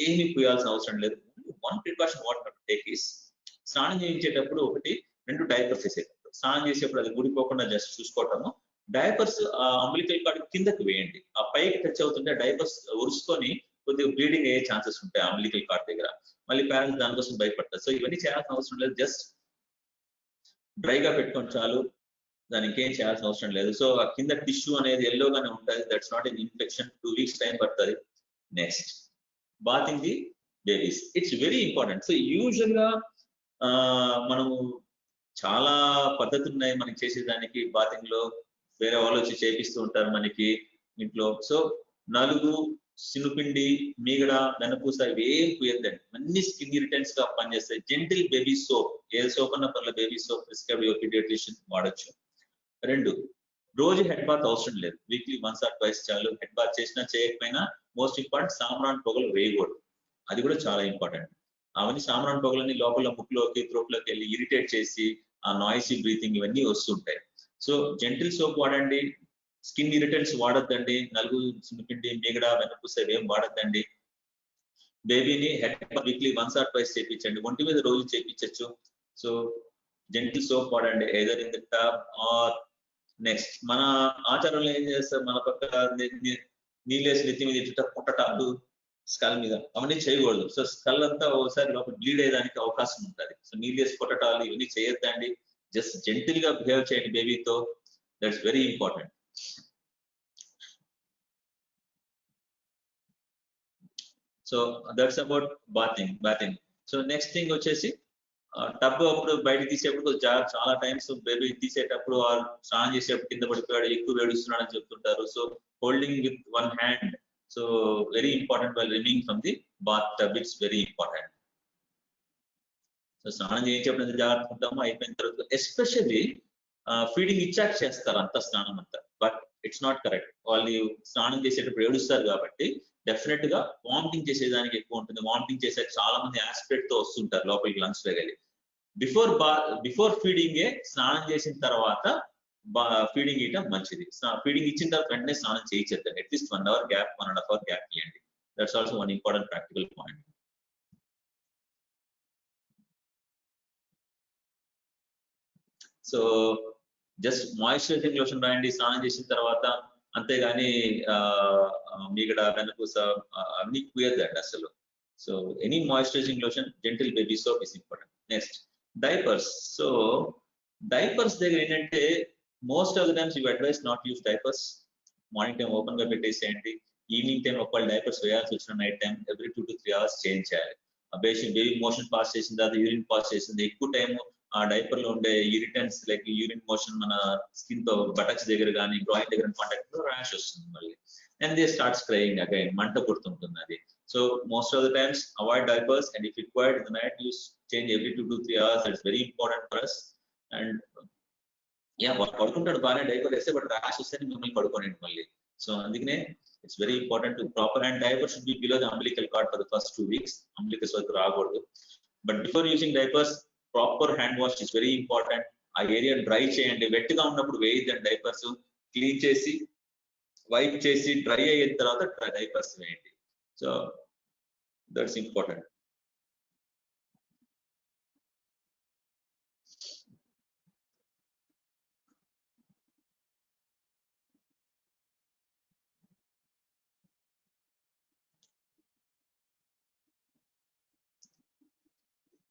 ఏమి పూయాల్సిన అవసరం లేదు. One precaution what take is స్నానం చేయించేటప్పుడు 2 డైపర్స్ వేసేటప్పుడు, స్నానం చేసేప్పుడు అది ఊడిపోకుండా జస్ట్ చూసుకోవటము. డైపర్స్ అంబిలికల్ కార్డ్ కిందకి వేయండి. ఆ పైకి టచ్ అవుతుంటే డైపర్స్ ఉరుసుకొని కొద్దిగా బ్లీడింగ్ అయ్యే ఛాన్సెస్ ఉంటాయి అంబిలికల్ కార్డ్ దగ్గర. మళ్ళీ పేరెంట్స్ దానికోసం భయపడతారు. సో ఇవన్నీ చేయాల్సిన అవసరం లేదు. జస్ట్ డ్రైగా పెట్టుకొని చాలు, దానికి ఇంకేం చేయాల్సిన అవసరం లేదు. సో ఆ కింద టిష్యూ అనేది ఎల్లోగానే ఉంటుంది. That's not an infection. 2 weeks time పడుతుంది. Next bathing the babies, it's very important. So usual గా మనము చాలా పద్ధతులు ఉన్నాయి మనకి చేసేదానికి. బాతింగ్ లో వేరే వాళ్ళు వచ్చి చేపిస్తూ ఉంటారు మనకి ఇంట్లో. సో నలుగు, సినుపిండి, మీగడ, వెనపూస ఇవేం పూయద్దండి. అన్ని స్కిన్ ఇరిటెంట్స్ గా పనిచేస్తాయి. జెంటిల్ బేబీ సోప్, ఏ సోప్ అన్న పర్ల బేబీ సోప్ ప్రిస్క్రైబ్ పీడియాట్రిషియన్ వాడచ్చు. 2, రోజు హెడ్ బాత్ అవసరం లేదు. వీక్లీ 1 or 2 చాలు. హెడ్ బాత్ చేసినా చేయకపోయినా మోస్ట్ ఇంపార్టెంట్ సాంబ్రాన్ పొగలు వేయకూడదు. అది కూడా చాలా ఇంపార్టెంట్. అవన్నీ సాంబ్రాన్ పొగలన్నీ లోపల ముక్కులోకి త్రోట్లోకి వెళ్ళి ఇరిటేట్ చేసి ఆ నాయిసీ బ్రీతింగ్ ఇవన్నీ వస్తుంటాయి. సో జెంటిల్ సోప్ వాడండి. స్కిన్ ఇరిటెంట్స్ వాడద్దండి. నలుగు, సున్నిపిండి, మీగడ, వెనపూస ఏం వాడద్దండి. బేబీని హెడ్ వీక్లీ 1 or 2 చేయించండి. ఒంటి మీద రోజు చేయించచ్చు. సో జెంటిల్ సోప్ వాడండి, either in the tub or. Next మన ఆచారంలో ఏం చేస్తారు, మన పక్క నీళ్ళేసి నెత్తి మీద ఇట్లా పుట్టటాలు స్కల్ మీద, అవన్నీ చేయకూడదు. సో స్కల్ అంతా ఒకసారి లోపల బ్లీడ్ అయ్యేదానికి అవకాశం ఉంటుంది. సో నీళ్ళేసి కొట్టటాలు ఇవన్నీ చేయొద్దండి. జస్ట్ జెంటిల్ గా బిహేవ్ చేయండి బేబీతో. That's very important. So that's about bathing. So next thing వచ్చేసి టబ్ అప్పుడు బయటకు తీసేటప్పుడు చాలా టైమ్స్ బేబీ తీసేటప్పుడు స్నానం చేసేటప్పుడు కింద పడిపోయాడు, ఎక్కువ ఏడుస్తున్నాడు అని చెప్తుంటారు. So holding with one hand, so very important while removing from the bath tub, it's very important. So స్నానం చేయించేప్పుడు ఎంత జాగ్రత్తగా ఉంటామో అయిపోయిన తర్వాత, ఎస్పెషల్లీ ఫీడింగ్ ఇచ్చాక చేస్తారు అంత స్నానం అంతా, బట్ ఇట్స్ నాట్ కరెక్ట్. వాళ్ళు స్నానం చేసేటప్పుడు ఏడుస్తారు కాబట్టి డెఫినెట్ గా వామిటింగ్ చేసేదానికి ఎక్కువ ఉంటుంది. వామిటింగ్ చేసే చాలా మంది యాస్పిరేట్ తో వస్తుంటారు లోపలికి లంగ్స్ లో వెళ్ళి. బిఫోర్ ఫీడింగ్ స్నానం చేసిన తర్వాత ఫీడింగ్ ఇవ్వడం మంచిది. ఫీడింగ్ ఇచ్చిన తర్వాత వెంటనే స్నానం చేయించేద్దండి. At least 1 hour gap, 1.5 hour gap ఇవ్వండి. That's also one important practical point. So just moisturising lotion రాయండి స్నానం చేసిన తర్వాత, అంతేగాని మీగడ వెనకూస అన్ని కుయద్దండి అసలు. So any moisturising lotion, gentle baby soap is important. Next diapers. So diapers దగ్గర ఏంటంటే most of the times you advice not use diapers. Morning time open గా పెట్టేసేయండి. ఈవినింగ్ టైం ఒకవేళ డైపర్స్ వేయాల్సి వచ్చిన night time every 2 to 3 hours change చేయాలి. Baby motion pass చేసిన తర్వాత యూరిన్ పాస్ చేసింది ఎక్కువ టైం ఆ డైపర్ లో ఉండే ఇరిటెంట్స్ లైక్ యూరిన్ మోషన్ మన స్కిన్ తో బటక్స్ దగ్గర కానీ గ్రాయిన్ దగ్గర కాంటాక్ట్ లో ర్యాష్ వస్తుంది మళ్ళీ. And they start spraying again, మంట పుడుతుంటుంది అది. So most of the times avoid diapers, and if required in the night use change every 2 to 3 hours. That's very important for us. And పడుకుంటాడు బాగానే diaper వేస్తే, but rash వస్తే మిమ్మల్ని పడుకోండి మళ్ళీ. సో అందుకనే it's very important to proper, and diaper should be below the umbilical cord for the first 2 weeks. Umbilicus వరకు రాకూడదు. But before using diapers proper hand wash is very important. ఆ area dry చేయండి. Wet గా ఉన్నప్పుడు వేయద్దండి diapers. Clean చేసి wipe చేసి dry అయిన తర్వాత డైపర్స్ వేయండి. So that's important.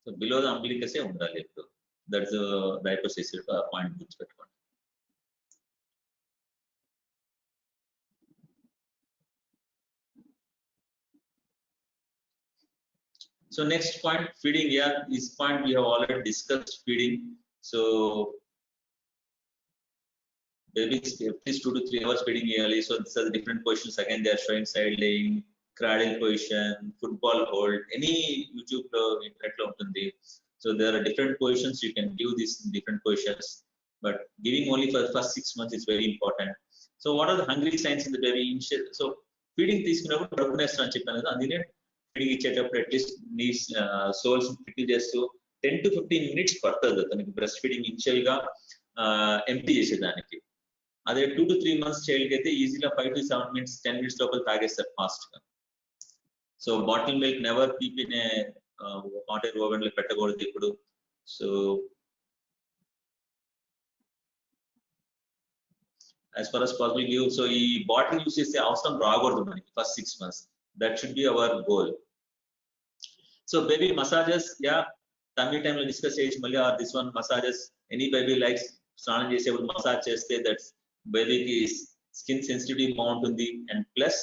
So below the అంబిలికసే ఉండాలి ఎప్పుడు. దట్స్ డైపర్స్ వేసే పాయింట్ గుర్తుపెట్టుకోండి. So next point, feeding. Yeah, this point we have already discussed feeding. So babies at least 2 to 3 hours feeding yearly. So these are the different positions. Again, they are showing side laying, cradle position, football hold. Any YouTube internet lo untundi. So there are different positions. You can give these different positions, but giving only for the first 6 months is very important. So what are the hungry signs in the baby? So feeding తీసుకున్నప్పుడు పడుకునేస్తా అని చెప్పాను కదా, అందుకే feeding ఇచ్చేటప్పుడు at least నీ souls ఫిటిల్ చేస్తూ 10 to 15 minutes పడుతుంది తనకి బ్రెస్ట్ ఫీడింగ్ ఇనిషియల్ గా ఎంప్టీ చేసేదానికి. అదే 2 to 3 months చైల్డ్ కి అయితే ఈజీగా 5 to 7 minutes 10 minutes లోపల తాగేస్తారు ఫాస్ట్ గా. So bottle milk never keep in a hot air oven లో పెట్టకూడదు ఇప్పుడు. So as far as possible give. So ఈ బాటిల్ యూస్ చేసే అవసరం రాకూడదు మనకి first 6 months. That should be our goal. So baby massages, యా టమ్మీ టైమ్ లో డిస్కస్ చేయొచ్చు మళ్ళీ. Or this one massages, any baby likes స్నానం చేసేప్పుడు మసాజ్ చేస్తే దట్స్ బేబీకి స్కిన్ సెన్సిటివిటీ బాగుంటుంది, and plus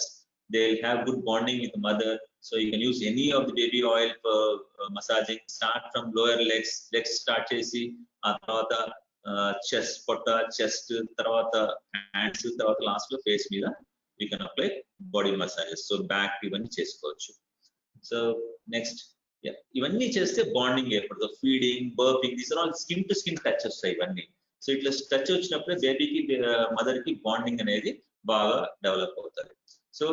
they will have good bonding with mother. So you can use any of the baby oil for massaging. Start from lower legs start చేసి ఆ తర్వాత chest, పొట్ట, chest, తర్వాత hands, తర్వాత last లో face మీద you can apply body massages. So back ఇవన్నీ చేసుకోవచ్చు. సో నెక్స్ట్ ఇవన్నీ చేస్తే బాండింగ్ ఏర్పడుతుంది. Feeding, burping, these are all skin to skin touch వస్తాయి ఇవన్నీ. సో ఇట్లా టచ్ వచ్చినప్పుడే బేబీకి మదర్ కి బాండింగ్ అనేది బాగా డెవలప్ అవుతుంది. సో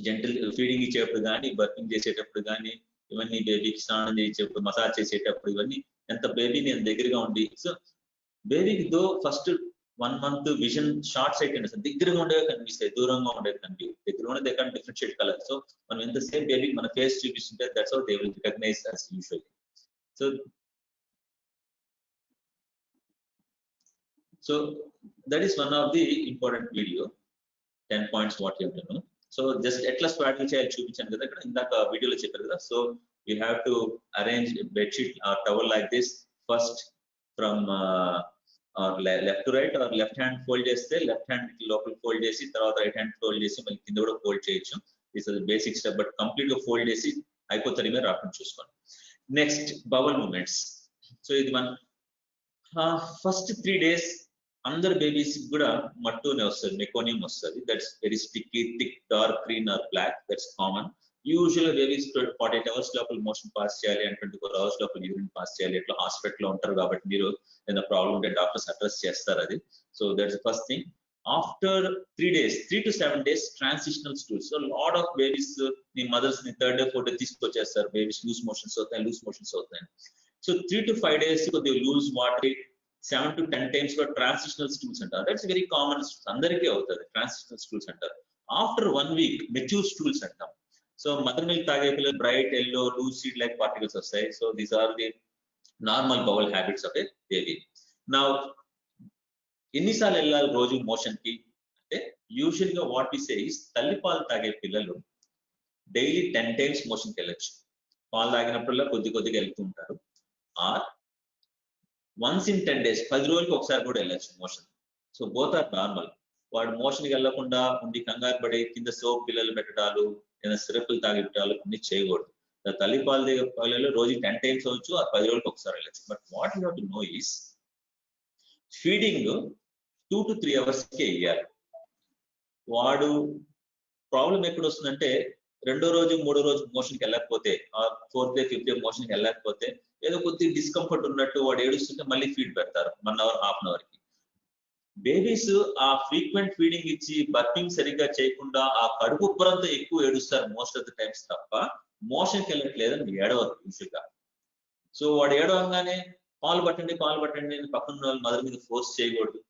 జెంటల్ ఫీడింగ్ ఇచ్చేటప్పుడు కానీ, బర్పింగ్ చేసేటప్పుడు కానీ, ఇవన్నీ బేబీకి స్నానం చేసేటప్పుడు, మసాజ్ చేసేటప్పుడు, ఇవన్నీ ఎంత బేబీని దగ్గరగా ఉండి. సో బేబీకి though first 1 month vision short sight అండి, దగ్గరగా ఉండేవి కనిపిస్తాయి, దూరంగా ఉండేవి కనిపించవు. దగ్గర ఉండే they can't differentiate colour. So మనం ఎంతసేపు బేబీకి మన ఫేస్ చూపిస్తుంటే that's how they will recognise us usually. So that is one of the important video, 10 points what you have to know. So just ఎట్లా స్వాటిల్ చేయాలి చూపించాను కదా ఇక్కడ ఇందాక వీడియోలో చెప్పారు కదా. So you have to arrange bedsheet or towel like this. First from left to right, or left hand fold చేస్తే లెఫ్ట్ హ్యాండ్ లోపల ఫోల్డ్ చేసి, తర్వాత రైట్ హ్యాండ్ ఫోల్డ్ చేసి మళ్ళీ కింద కూడా ఫోల్డ్ చేయొచ్చు. This is basic step, but complete గా ఫోల్డ్ చేసి అయిపోతుంది మీరు రాకుండా చూసుకోండి. Next bowel moments. సో ఇది మన ఫస్ట్ 3 days అందరు బేబీస్ కూడా మట్టునే వస్తుంది, మెకోనియం వస్తుంది. That's very sticky, thick, dark green or black. That's common. Usual babies 48 hours లోపల మోషన్ పాస్ చేయాలి అండ్ 24 hours లోపల యూరిన్ పాస్ చేయాలి. ఇట్లా హాస్పిటల్లో ఉంటారు కాబట్టి మీరు ఏదైనా ప్రాబ్లం ఉంటే డాక్టర్స్ అడ్రస్ చేస్తారు అది. So that's the first thing. After 3 days, 3 to 7 days transitional stools. So lot of babies నీ మదర్స్ ని 3rd day 4th day తీసుకొచ్చేస్తారు. బేబీస్ లూజ్ మోషన్స్ అవుతాయి. సో 3 to 5 days కొద్దిగా లూజ్ వాటర్, 7 to 10 times లో transitional stools అంటారు. That's very common, అందరికీ అవుతుంది ట్రాన్సిషనల్ స్టూల్స్ అంటారు. ఆఫ్టర్ 1 week మెచ్యూర్ స్టూల్స్ అంటాం. సో మదర్ మిల్క్ తాగే పిల్లలు bright yellow loose seed like particles వస్తాయి. So these are the normal bowel habits of a baby. నా ఎన్నిసార్లు వెళ్ళాలి రోజు మోషన్ కి అంటే యూజువల్ గా వాట్ వి సే ఇస్ తల్లిపాలు తాగే పిల్లలు డైలీ 10 times మోషన్కి వెళ్ళొచ్చు. పాలు తాగినప్పుడల్లా కొద్దిగా వెళ్తూ ఉంటారు. ఆర్ once in 10 days 10 రోజులకి ఒకసారి కూడా వెళ్ళొచ్చు motion. So both are normal. వాడు మోషన్కి వెళ్లకుండా ఉండి కంగారు పడి కింద సోప్ పిల్లలు పెట్టడాలు, ఏదైనా సిరప్లు తాగి పెట్టాలు అన్ని చేయకూడదు. తల్లిపాలు దిగే పిల్లలు రోజు 10 times అవచ్చు, ఆ 10 రోజులకి ఒకసారి వెళ్ళచ్చు. But what you have to no is feeding 2 to 3 hours కే ఇవ్వాలి. వాడు ప్రాబ్లం ఎక్కడ వస్తుందంటే 2వ రోజు 3వ రోజు మోషన్కి వెళ్ళకపోతే, 4th day 5th day మోషన్కి వెళ్ళకపోతే ఏదో కొద్దిగా డిస్కంఫర్ట్ ఉన్నట్టు వాడు ఏడుస్తుంటే మళ్ళీ ఫీడ్ పెడతారు 1 hour, half an hour కి. బేబీస్ ఆ ఫ్రీక్వెంట్ ఫీడింగ్ ఇచ్చి బర్పింగ్ సరిగ్గా చేయకుండా ఆ కడుపు ఉబ్బరంతో ఎక్కువ ఏడుస్తారు మోస్ట్ ఆఫ్ ద టైమ్స్ తప్ప మోషన్కి వెళ్ళట్లేదని ఏడవరు యూజువల్ గా. సో వాడు ఏడవంగానే పాలు పట్టండి పక్కన వాళ్ళ మదర్ మీద ఫోర్స్ చేయకూడదు.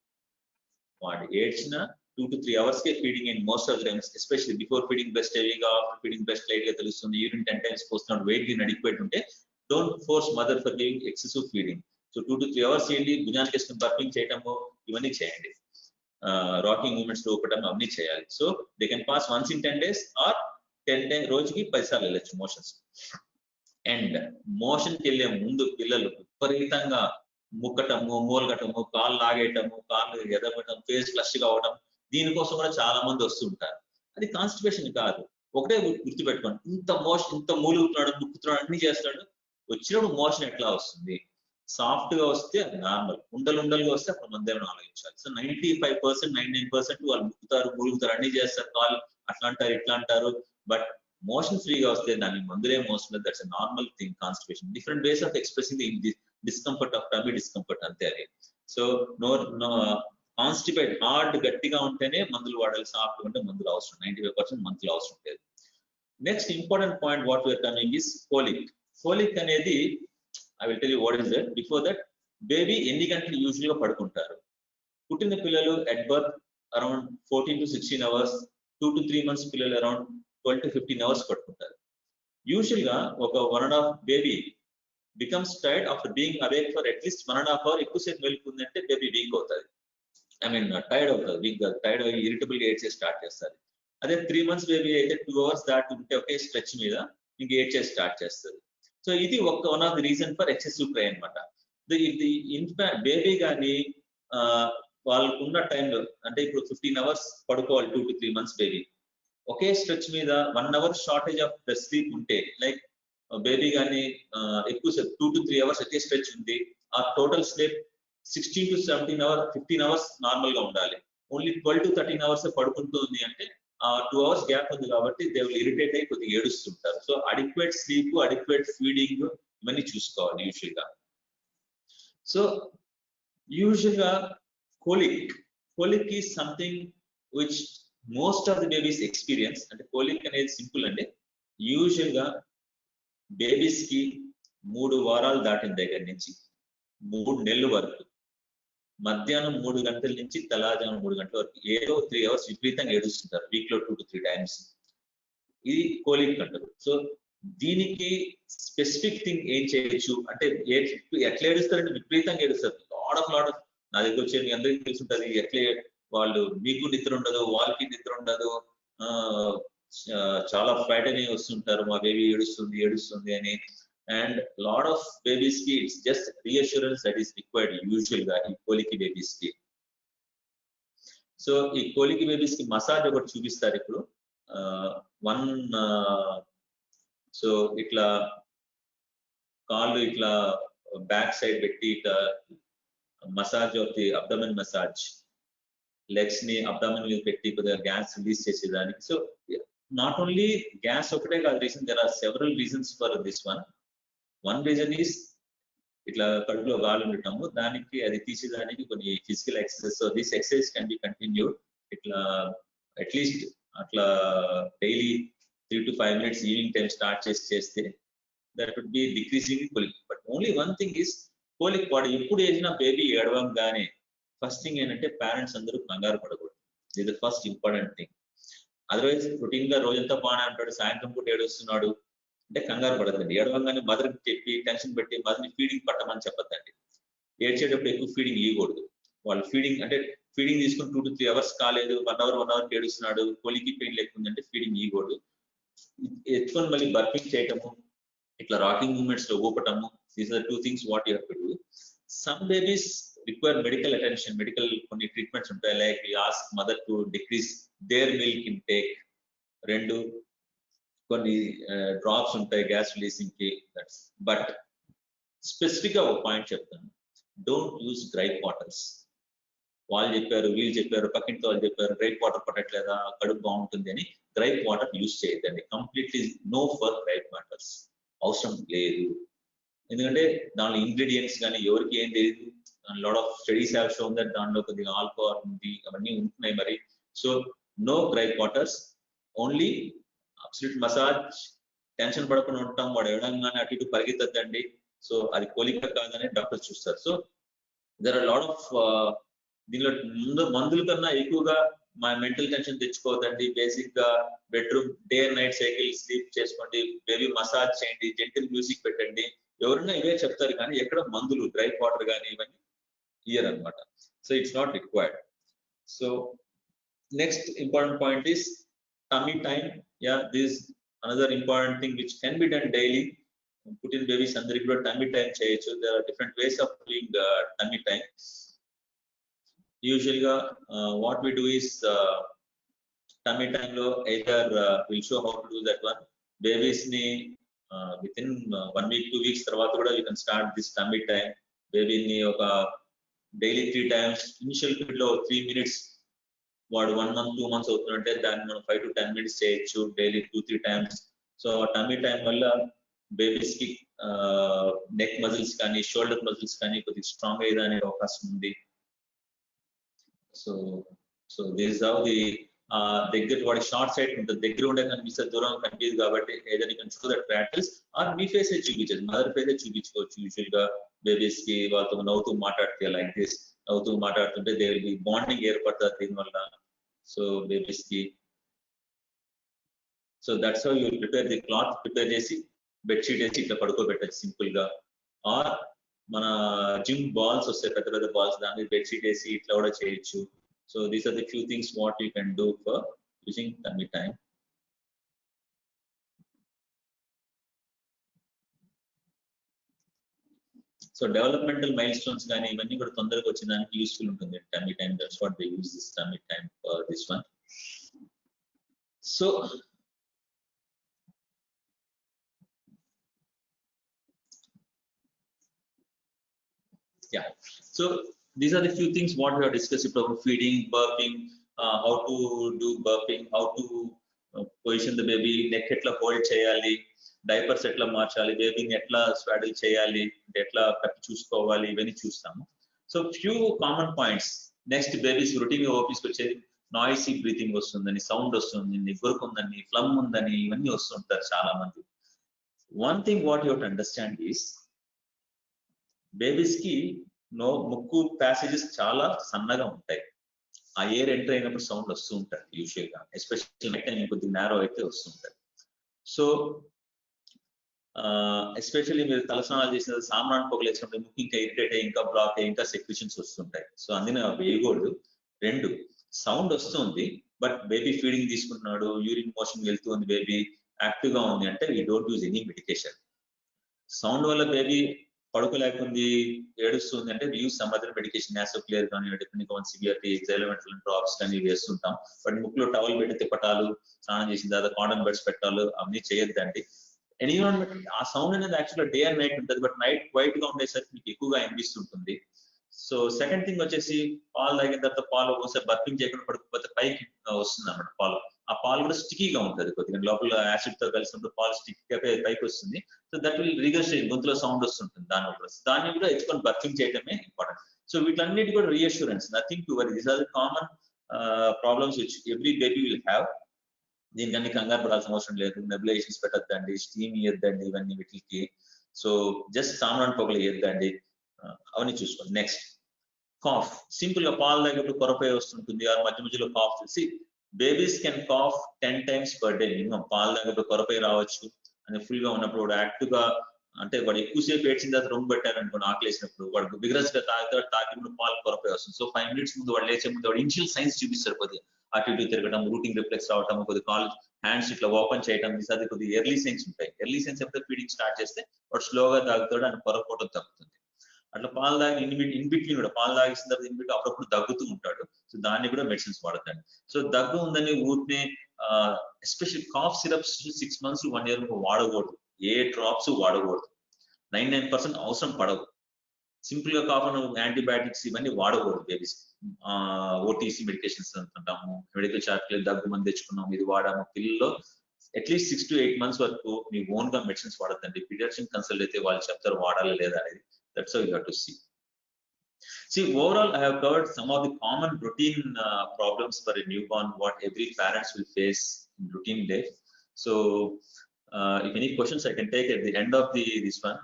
వాడు ఏడ్చిన 2 to 3 hours K feeding in most of the times, especially before feeding best హెవీగా, ఆఫ్టర్ ఫీడింగ్ బెస్ట్ లైట్ గా తెలుస్తుంది. యూరిన్ 10 times పోస్తున్నాడు, వెయిట్ గెయిన్ అడిగిపోయి ఉంటే don't force mother for giving excessive feeding. So 2 to 3 hours చేయండి. భుజానికి వేసుకుని burping చేయటము ఇవన్నీ చేయండి. రాకింగ్ మూమెంట్స్ ఊపటం అవన్నీ చేయాలి. So they can pass once in 10 days or 10 days, రోజుకి 10 సార్లు వెళ్ళచ్చు మోషన్స్. అండ్ మోషన్కి వెళ్ళే ముందు పిల్లలు విపరీతంగా ముక్కటము, మూలగటము, కాళ్ళు లాగేయటము, కాళ్ళు ఎదగటం, ఫేస్ ఫ్లష్ కావడం, దీనికోసం కూడా చాలా మంది వస్తుంటారు. అది కాన్స్టిపేషన్ కాదు. ఒకటే గుర్తుపెట్టుకోండి, ఇంత మూలుగుతున్నాడు, ముక్కుతున్నాడు, అన్ని చేస్తున్నాడు, వచ్చినప్పుడు మోషన్ ఎట్లా వస్తుంది? సాఫ్ట్ గా వస్తే అది నార్మల్, ఉండలుగా వస్తే అప్పుడు మంది ఏమైనా ఆలోచించాలి. సో 95%, 99% వాళ్ళు ముక్కుతారు, మూలుగుతారు, అన్ని చేస్తారు, కాళ్ళు అట్లా అంటారు, ఇట్లా అంటారు. బట్ మోషన్ ఫ్రీగా వస్తే దానికి మందులేం అవసరం లేదు. That's normal thing. Constipation different ways of expressing the discomfort of tummy discomfort అంతే అది. సో నో కాన్స్టిపేట్ హార్డ్ గట్టిగా ఉంటేనే మందులు వాడాలి, సాఫ్ట్ ఉంటే మందులు అవసరం. 95% మందులు అవసరం లేదు. Next important point what we're coming is colic. Colic అనేది I will tell you what is that. Before that baby ఎన్ని గంటలు యూజువల్ గా పడుకుంటారు? పుట్టిన పిల్లలు at birth around 14 to 16 hours, 2 to 3 months పిల్లలు అరౌండ్ 12 to 15 hours పడుకుంటారు. యూజువల్ గా ఒక 1.5 baby becomes tired after being awake for at least 1.5 hour. ఎక్కువసేపు మెలుకుందంటే బేబీ వీక్ అవుతుంది, టైర్డ్ అవుతుంది, వీక్ టైర్డ్ అయ్యి ఇరిటబుల్ గా ఏడ్చే స్టార్ట్ చేస్తారు. అదే 3 months బేబీ అయితే 2 hours దాటి ఉంటే ఒకే స్ట్రెచ్ మీద ఇంక ఏడ్చే స్టార్ట్ చేస్తుంది. సో ఇది one of the reason for excessive cry అనమాట. బేబీ కానీ వాళ్ళకున్న టైంలో అంటే ఇప్పుడు 15 hours పడుకోవాలి 2 to 3 months baby. Okay stretch మీద 1 hour shortage of the sleep ఉంటే, లైక్ బేబీ కానీ ఎక్కువసేపు 2 to 3 hours ఒకే స్ట్రెచ్ ఉంది, ఆ total sleep 16 to 17 hours, 15 hours normal గా ఉండాలి. ఓన్లీ 12 to 13 hours పడుకుంటుంది అంటే ఆ 2 hours గ్యాప్ ఉంది కాబట్టి దే విల్ ఇరిటేట్ అయ్యి కొద్దిగా ఏడుస్తుంటారు. So adequate sleep, adequate feeding ఇవన్నీ చూసుకోవాలి యూజువల్ గా. సో యూజువల్ గా colic is something which most of the babies experience. అంటే కోలిక్ అనేది సింపుల్ అండి. యూజువల్ గా బేబీస్ కి 3 వారాలు దాటిన దగ్గర నుంచి 3 నెలల వరకు మధ్యాహ్నం 3 గంటల నుంచి తెల్లవారుజామున 3 గంటల వరకు ఏదో 3 hours విపరీతంగా ఏడుస్తుంటారు, వీక్ లో 2 to 3 times. ఇది కోలిక్ అంటారు. సో దీనికి స్పెసిఫిక్ థింగ్ ఏం చేయొచ్చు అంటే ఎట్లా ఏడుస్తారంటే విపరీతంగా ఏడుస్తారు. లాట్ ఆఫ్ నా దగ్గర వచ్చే మీ అందరికీ తెలుసుంటది. ఎట్లే వాళ్ళు మీకు నిద్ర ఉండదు, వాళ్ళకి నిద్ర ఉండదు, చాలా ఫ్రైట్ అని వస్తుంటారు, మా బేబీ ఏడుస్తుంది అని. అండ్ లాట్ ఆఫ్ బేబీస్ కి it's just reassurance that is required usual గా ఈ కోలికి బేబీస్ కి. సో ఈ కోలికి బేబీస్ కి మసాజ్ ఒకటి చూపిస్తారు ఇప్పుడు. సో ఇట్లా కాళ్ళు ఇట్లా బ్యాక్ సైడ్ పెట్టి ఇట్లా massage of the abdomen massage, legs ని అబ్డమన్ మీద పెట్టి కొద్దిగా గ్యాస్ రిలీజ్ చేసేదానికి. సో నాట్ ఓన్లీ గ్యాస్ ఒకటే కాదు reason, there are several reasons for this one. One reason is ఇట్లా కడుపులో గాలి ఉండటము, దానికి అది తీసేదానికి కొన్ని physical exercise. So this exercise can be continued ఇట్లా అట్లీస్ట్ అట్లా daily 3 to 5 minutes evening time start చేస్తే that would be decreasing colic. But only one thing is colic వాడు ఎప్పుడు వేసినా బేబీ ఏడవంగానే ఫస్ట్ థింగ్ ఏంటంటే పేరెంట్స్ అందరూ కంగారు పడకూడదు. ఇది first important thing. Otherwise routine గా రోజంతా బాగానే ఉంటాడు, సాయంత్రం పూట ఏడుస్తున్నాడు అంటే కంగారు పడదండి. ఏడవంగానే మదర్కి చెప్పి టెన్షన్ పెట్టి మదర్ని ఫీడింగ్ పట్టమని చెప్పద్దండి. ఏడ్చేటప్పుడు ఎక్కువ ఫీడింగ్ ఇవ్వకూడదు. వాళ్ళు ఫీడింగ్ అంటే ఫీడింగ్ తీసుకుని 2 to 3 hours కాలేదు, 1 hour ఏడుస్తున్నాడు, కొలికి పెయిన్ లేకుందంటే ఫీడింగ్ ఇవ్వకూడదు. ఎత్తుకొని మళ్ళీ బర్పింగ్ చేయటము, ఇట్లా రాకింగ్ మూవ్మెంట్స్ లో ఊపటము, these are 2 things what you have to do. Some babies require medical attention, medical కొన్ని ట్రీట్మెంట్స్ ఉంటాయి. Like we ask mother to decrease their milk intake, 2 కొన్ని డ్రాప్స్ ఉంటాయి గ్యాస్ రిలీజింగ్ కి. బట్ స్పెసిఫిక్ గా ఒక point చెప్తాను, డోంట్ యూజ్ గ్రైప్ వాటర్స్. వాళ్ళు చెప్పారు, వీళ్ళు చెప్పారు, పక్కింటి వాళ్ళు చెప్పారు గ్రైప్ వాటర్ పట్టట్లేదా, కడుపు బాగుంటుంది అని గ్రైప్ వాటర్ యూజ్ చేయొద్దండి. Completely no for gripe waters, అవసరం లేదు. ఎందుకంటే దానిలో ఇంగ్రీడియంట్స్ కానీ ఎవరికి ఏం తెలియదు. Lot of studies have shown that దానిలో కొద్దిగా ఆల్కహాల్ ఉంది, అవన్నీ ఉంటున్నాయి మరి. So no gripe waters, only absolute massage. Tension పడకుండా ఉంటాం, వాడు ఎవడంగానే అటు ఇటు పరిగెత్తద్దండి. సో అది కోలిక కాదని డాక్టర్స్ చూస్తారు. So there are lot of దీనిలో మందుల కన్నా ఎక్కువగా మా మెంటల్ టెన్షన్ తెచ్చుకోవద్దండి. బేసిక్ గా bedroom day and night cycle sleep చేసుకోండి, బేబీ మసాజ్ చేయండి, జెంటిల్ మ్యూజిక్ పెట్టండి. ఎవరైనా ఇవే చెప్తారు కానీ ఎక్కడ మందులు డ్రై వాటర్ కానీ ఇవన్నీ ఇయర్ అనమాట. So it's not required. So next important point is tummy time. Yeah, this another important thing which can be done daily. Put in babies అందరికి కూడా tummy time చేయొచ్చు. There are different ways of doing tummy time. Usually what we do is tummy time lo either we'll show how to do that one. Babies ni within 1 week 2 weeks తర్వాత కూడా you can start this tummy time. Baby ni oka daily 3 times, initial period లో 3 minutes, వాడు 1 month 2 months అవుతుందంటే దాన్ని మనం 5 to 10 minutes చేయొచ్చు daily 2-3 times. So tummy time వల్ల babies కి నెక్ మజిల్స్ కానీ షోల్డర్ మజిల్స్ కానీ కొద్దిగా స్ట్రాంగ్ అయ్యేదానే అవకాశం ఉంది. సో దిస్ హౌ ది దగ్గర వాడి షార్ట్ సైట్ ఉంటుంది, దగ్గర ఉండే కనిపిస్తే దూరం కనిపించదు. కాబట్టి ఏదైనా కన్సిడర్ దట్ ప్రాక్టీస్ ఆర్ మీ ఫేసే చూపించదు, మదర్ ఫేసే చూపించుకోవచ్చు. యూజువల్ గా బేబీస్ కి వాళ్ళతో నవ్వుతూ మాట్లాడితే లైక్ దిస్, నవ్వుతూ మాట్లాడుతుంటే దే విల్ బి బాండింగ్ ఏర్పడుతుంది దీనివల్ల. సో బేబీస్ కి so that's how you prepare the cloth prepare చేసి బెడ్షీట్ వేసి ఇట్లా పడుకోబెట్టచ్చు సింపుల్ గా. ఆర్ మన జిమ్ బాల్స్ వస్తాయి, పెద్ద పెద్ద బాల్స్, దాని మీద బెడ్షీట్ వేసి ఇట్లా కూడా చేయొచ్చు. So these are the few things what you can do for using tummy time. So developmental milestones కానీ ఇవన్నీ కూడా తొందరగా వచ్చేదానికి యూస్ఫుల్ ఉంటుంది tummy time. That's what they use this tummy time for this one. So yeah, so these are the few things what we have discussed about feeding, burping, how to do burping, how to position the baby, neck etla hold cheyali, diapers etla marchali, baby ni etla swaddle cheyali, etla katti chuskoవాలి, ఇవన్నీ చూస్తాము. So few common points. Next babies routine గా ఓపీస్కి వచ్చేది noisy breathing వస్తుందని, sound వస్తుంది, నిగ్గురుకు ఉందని, ఫ్లమ్ ఉందని, ఇవన్నీ వస్తుంటారు చాలా మంది. One thing what you have to understand is babies కి ముక్కు ప్యాసేజెస్ చాలా సన్నగా ఉంటాయి. ఆ ఎయిర్ ఎంటర్ అయినప్పుడు సౌండ్ వస్తూ ఉంటుంది యూజువల్ గా, ఎస్పెషల్లీ నైట్ టైం కొద్దిగా నేరో అయితే వస్తుంటాయి. సో ఎస్పెషల్లీ మీరు తలస్నానాలు చేసిన సామ్రాన్ పొగలు వేసినప్పుడు ముక్కు ఇంకా ఇరిటేట్ అయ్యి ఇంకా బ్లాక్ అయ్యి ఇంకా సెక్రిషన్స్ వస్తుంటాయి. సో అందుకని వేయకూడదు. 2 సౌండ్ వస్తుంది బట్ బేబీ ఫీడింగ్ తీసుకుంటున్నాడు, యూరిన్ మోషన్ వెళ్తుంది, బేబీ యాక్టివ్ గా ఉంది అంటే we don't use any medication. Sound వల్ల బేబీ పడుకోలేకుంది, ఏడుస్తుంది అంటే యూజ్ సమ్ అదర్ మెడికేషన్, నాసోక్లియర్ కానీ డిపెండింగ్ ఆన్ సివియరిటీ, ఎక్సైలమెంటల్ డ్రాప్స్ కానీ వేస్తుంటాం. బట్ ముక్కులో టవల్ పెట్టి తిప్పటాలు, స్నానం చేసిన తర్వాత కాటన్ బెడ్స్ పెట్టాలు అవన్నీ చేయొద్దండి. ఎన్విరాన్మెంట్ ఆ సౌండ్ అనేది యాక్చువల్గా డే అండ్ నైట్ ఉంటుంది, బట్ నైట్ క్వైట్ గా ఉండేసరికి మీకు ఎక్కువగా అనిపిస్తుంటుంది. సో సెకండ్ థింగ్ వచ్చేసి పాలు తాగిన తర్వాత పాలు ఒకసారి బర్పింగ్ చేయకుండా పడుకోకపోతే పైకి వస్తుంది అన్నమాట పాలు. ఆ పాలు కూడా స్టికీగా ఉంటుంది, కొద్దిగా లోపల యాసిడ్ తో కలిసినప్పుడు పాలు స్టిక్గా పైకి వస్తుంది. సో దట్ విల్ రీగర్స్టేట్, గొంతులో సౌండ్ వస్తుంటుంది దాన్ని కూడా ఎత్తుకొని బర్పింగ్ చేయడమే ఇంపార్టెంట్. సో వీటన్నిటి కూడా reassurance, nothing to worry, these are the common problems which every baby will have. దీనికన్నీ కంగారు పడాల్సిన అవసరం లేదు. నెబులైజేషన్స్ పెట్టద్దండి, స్టీమ్ ఇయ్యద్దండి ఇవన్నీ వీటికి. సో జస్ట్ సామాన్ పొగలు ఇయ్యద్దండి, అవన్నీ చూసుకోండి. నెక్స్ట్ కాఫ్, సింపుల్ గా పాలు తాగేప్పుడు కొరపై వస్తుంటుంది, ఆ మధ్య మధ్యలో కాఫ్ చూసి babies can cough 10 times per day minimum. పాలు తాగేప్పుడు కొరపై రావచ్చు, అని ఫుల్ గా ఉన్నప్పుడు వాడు యాక్టివ్ గా, అంటే వాడు ఎక్కువసేపు ఏడ్చిన తర్వాత రొమ్ము పెట్టారనుకోండి, ఆకలి వేసినప్పుడు వాడు బిగరస్ గా తాగుతాడు, తాగినప్పుడు పాలు కొరపై వస్తుంది. సో 5 minutes ముందు వాడు లేచే ముందు వాడు ఇనిషియల్ సైన్స్ చూపిస్తారు, కొద్దిగా అటు ఇటు తిరగడం, రూటింగ్ రిఫ్లెక్స్ రావడం, కొద్దిగా కాల్ హ్యాండ్స్ ఇట్లా ఓపెన్ చేయడం, అది కొద్దిగా ఎర్లీ సైన్స్ ఉంటాయి. ఎర్లీ సైన్స్ ఎప్పుడైతే ఫీడింగ్ స్టార్ట్ చేస్తే వాడు స్లోగా తాగుతాడు, అని కొరపోవడం తగ్గుతుంది. అట్లా పాలు తాగి ఇన్ బిట్వీన్ కూడా పాలు తాగిసిన తర్వాత ఇన్ బిట్వీన్ అప్పుడప్పుడు దగ్గుతూ ఉంటాడు, సో దాన్ని కూడా మెడిసిన్స్ వాడతాడు. సో దగ్గు ఉందని ఊరినే especially cough syrups 6 months 1 year వాడకూడదు, ఏ డ్రాప్స్ వాడకూడదు, 99% అవసరం పడవు. సింపుల్ గా కాఫ్ యాంటీబయాటిక్స్ ఇవన్నీ వాడకూడదు బేబీస్. ఓటీసీ మెడికేషన్స్ అంటుంటాము, మెడికల్ షాప్ దగ్గు మంది తెచ్చుకున్నాము, ఇది వాడాము. పిల్లల్లో అట్లీస్ట్ 6 to 8 months వరకు మీ ఓన్ గా మెడిసిన్స్ వాడద్దండి. పీడియాట్రిషియన్ కన్సల్ట్ అయితే వాళ్ళు చెప్తారు వాడాలి లేదా అనేది. That's how you have to see. See, overall, I have covered some of the common routine problems for a newborn, what every parents will face in routine day. So, if any questions, I can take at the end of this one.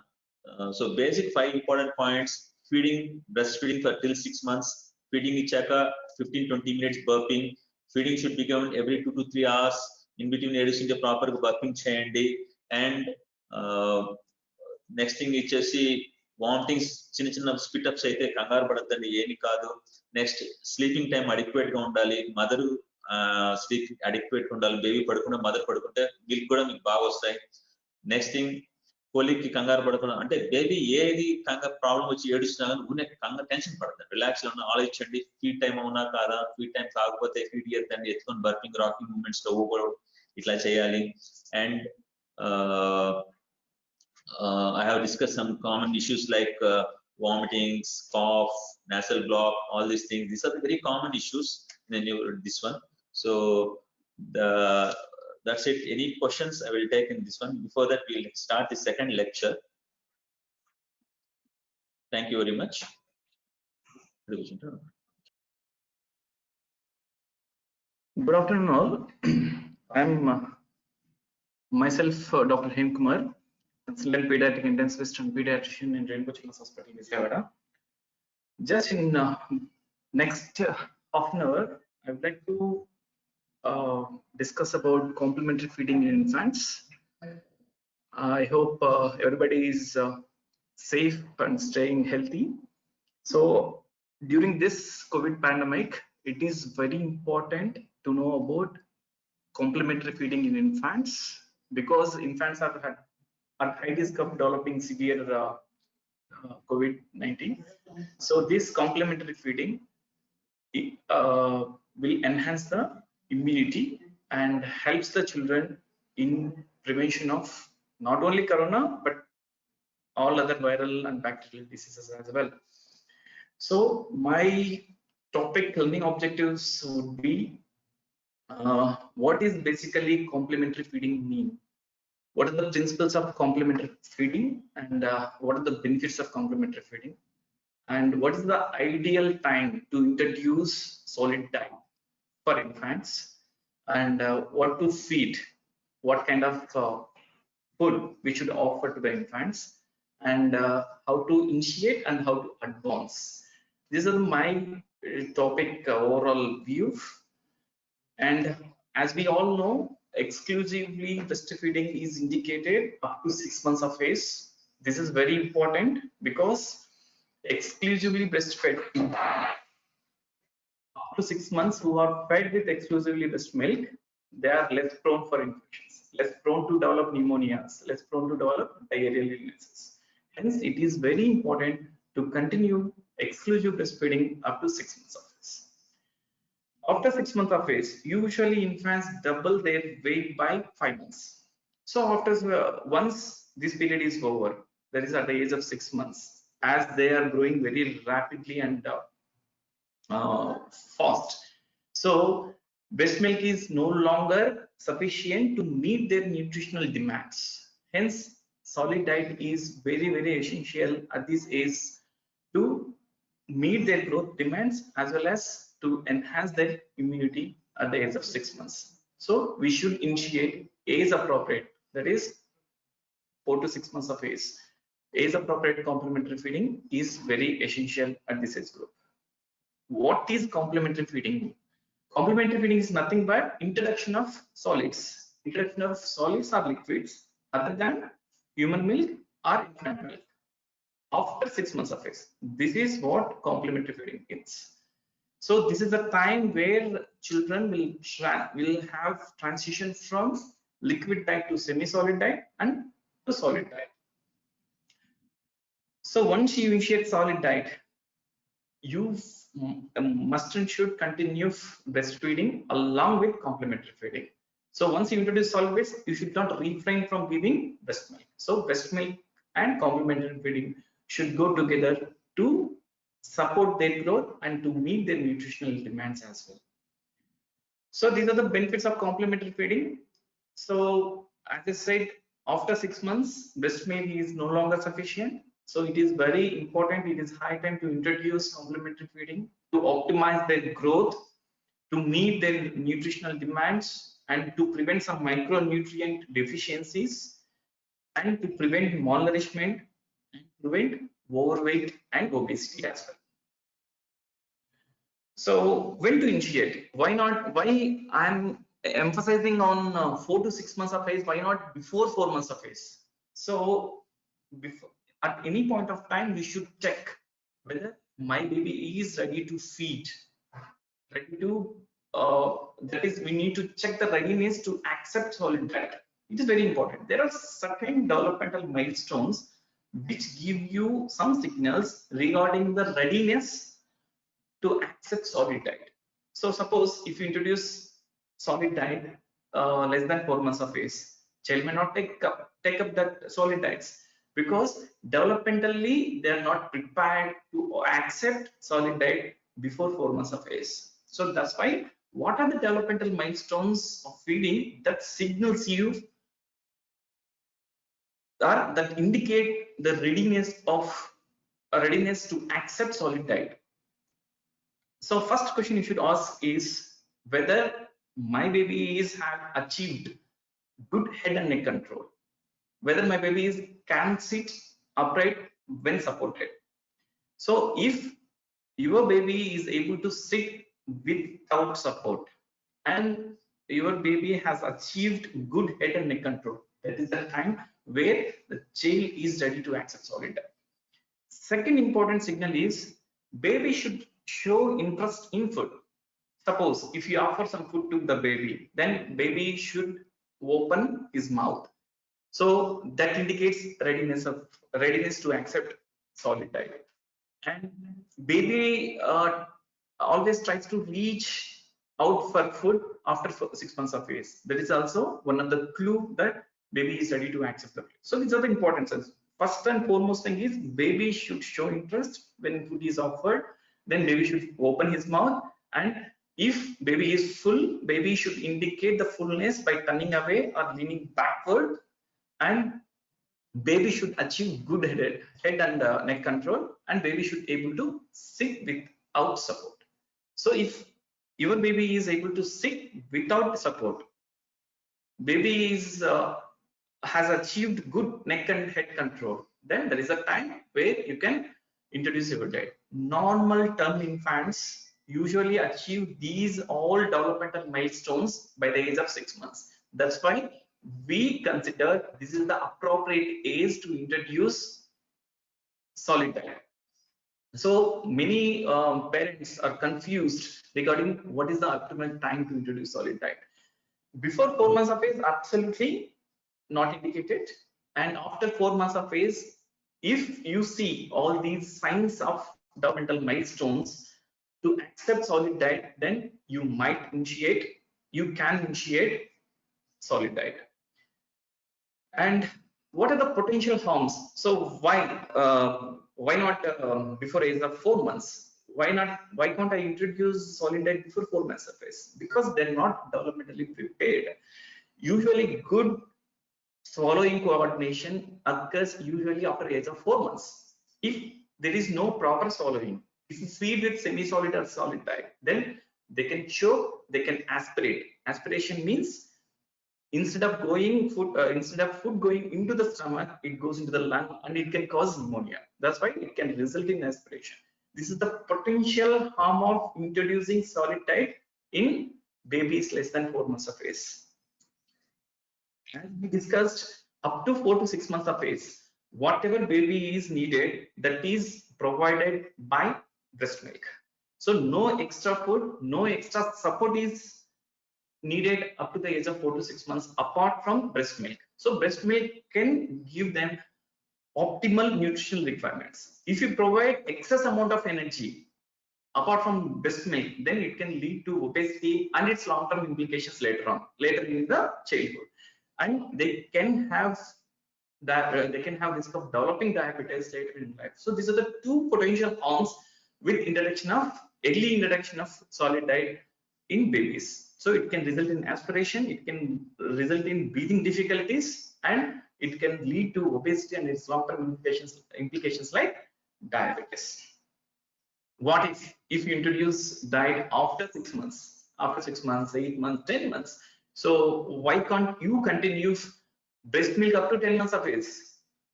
So, basic 5 important points: feeding, breastfeeding for till 6 months, feeding ichaka 15-20 minutes burping. Feeding should be given every 2 to 3 hours. In between, reducing the proper burping cheyandi. And next thing ichesi vomitings, చిన్న చిన్న స్పిటప్స్ అయితే కంగారు పడద్దండి, ఏమి కాదు. Next sleeping time adequate గా ఉండాలి, mother sleep adequate గా ఉండాలి. బేబీ పడుకుంటే మదర్ పడుకుంటే మిల్క్ కూడా మీకు బాగా వస్తాయి. నెక్స్ట్ థింగ్ కోలిక్ కి కంగారు పడకుండా, అంటే బేబీ ఏది ప్రాబ్లం వచ్చి ఏడుస్తున్నా కానీ ఉన్న కంగారు టెన్షన్ పడతారు, రిలాక్స్ లో ఉన్న ఆలోచించండి. ఫీడ్ టైం అవునా కాదా, ఫీడ్ టైం కాకపోతే ఫీడ్ ఇయ్యద్దండి, ఎత్తుకొని బర్పింగ్ రాకింగ్ మూవ్మెంట్స్ లో ఊపడం ఇట్లా చేయాలి. And I have discussed some common issues like vomitings, cough, nasal block, all these things. These are the very common issues in this one. So that's it. Any questions I will take in this one. Before that, we'll start the second lecture. Thank you very much. Good afternoon all. I'm myself Dr. Hem Kumar, consultant pediatric intensivist and pediatrician in Rainbow Children's Hospital, Vijayawada. Just in next half an hour, I would like to discuss about complementary feeding in infants. I hope everybody is safe and staying healthy. So during this COVID pandemic, it is very important to know about complementary feeding in infants, because infants are at high risk of developing severe COVID-19. So this complementary feeding will enhance the immunity and helps the children in prevention of not only corona but all other viral and bacterial diseases as well. So my topic learning objectives would be what is basically complementary feeding mean? What are the principles of complementary feeding, and what are the benefits of complementary feeding, and what is the ideal time to introduce solid diet for infants, and what to feed, what kind of food we should offer to the infants, and how to initiate and how to advance. These are my topic overall view. And as we all know, exclusively breastfeeding is indicated up to 6 months of age. This is very important because exclusively breastfed up to 6 months who are fed with exclusively breast milk, they are less prone for infections, less prone to develop pneumonias, less prone to develop diarrheal illnesses. Hence, it is very important to continue exclusive breastfeeding up to 6 months of age. After 6 months of age, usually infants double their weight by 5 months. So after once this period is over, that is at the age of 6 months, as they are growing very rapidly and fast. So breast milk is no longer sufficient to meet their nutritional demands. Hence, solid diet is very essential at this age to meet their growth demands as well as to enhance their immunity at the age of 6 months. So we should initiate age appropriate, that is 4 to 6 months of age. Age appropriate complementary feeding is very essential at this age group. What is complementary feeding? Complementary feeding is nothing but introduction of solids. Introduction of solids or liquids other than human milk or infant milk after 6 months of age. This is what complementary feeding is. So this is the time where children will have transition from liquid diet to semi-solid diet and to solid diet. So once you initiate solid diet, you must and should continue breastfeeding along with complementary feeding. So once you introduce solid base, you should not refrain from giving breast milk. So breast milk and complementary feeding should go together to support their growth and to meet their nutritional demands as well. So these are the benefits of complementary feeding. So as I said, after 6 months, breast milk is no longer sufficient. So it is very important, it is high time to introduce complementary feeding to optimize their growth, to meet their nutritional demands, and to prevent some micronutrient deficiencies, and to prevent malnourishment and prevent overweight and obesity as well. So when to initiate? Why not? Why I'm emphasizing on 4 to 6 months of age? Why not before 4 months of age? So before, at any point of time, we should check whether my baby is ready to feed, ready to that is, we need to check the readiness to accept solid diet. It is very important. There are certain developmental milestones which give you some signals regarding the readiness to accept solid diet. So suppose if you introduce solid diet less than 4 months of age, child may not take up that solid diets because developmentally they are not prepared to accept solid diet before 4 months of age. So that's why, what are the developmental milestones of feeding that signals you or that indicate the readiness to accept solid diet? So first question you should ask is whether my baby have achieved good head and neck control, whether my baby can sit upright when supported. So if your baby is able to sit without support and your baby has achieved good head and neck control, that is the time where the child is ready to accept solid diet. Second important signal is baby should show interest in food. Suppose if you offer some food to the baby, then baby should open his mouth. So that indicates readiness to accept solid diet. And baby always tries to reach out for food after 6 months of age. That is also one of the clue that baby is ready to accept the food. So these are the important signs. First and foremost thing is baby should show interest when food is offered. Then baby should open his mouth, and if baby is full, baby should indicate the fullness by turning away or leaning backward, and baby should achieve good head and neck control, and baby should able to sit without support. So if your baby is able to sit without support, baby is has achieved good neck and head control, then there is a time where you can introduce your diet. Normal term infants usually achieve these all developmental milestones by the age of 6 months. That's why we consider this is the appropriate age to introduce solid diet. So many parents are confused regarding what is the optimal time to introduce solid diet. Before 4 months of age, absolutely not indicated, and after 4 months of age, if you see all these signs of developmental milestones to accept solid diet, then you can initiate solid diet. And what are the potential harms? So why not before age of 4 months? Why not? Why can't I introduce solid diet before 4 months of age? Because they're not developmentally prepared. Usually, good swallowing coordination occurs usually after age of 4 months. If there is no proper swallowing, if you feed with semi-solid or solid diet, then they can choke, they can aspirate. Aspiration means instead of food going into the stomach, it goes into the lung and it can cause pneumonia. That's why it can result in aspiration. This is the potential harm of introducing solid diet in babies less than 4 months of age. As we discussed, up to 4 to 6 months of age, whatever baby is needed, that is provided by breast milk. So no extra food, no extra support is needed up to the age of 4 to 6 months apart from breast milk. So breast milk can give them optimal nutritional requirements. If you provide excess amount of energy apart from breast milk, then it can lead to obesity and its long-term implications later in the childhood. And they can have risk of developing diabetes later in life. So these are the two potential harms with early introduction of solid diet in babies. So it can result in aspiration, it can result in breathing difficulties, and it can lead to obesity and its long-term implications like diabetes. What if you introduce diet after 6 months, 8 months, 10 months? So why can't you continue breast milk up to 10 months of age?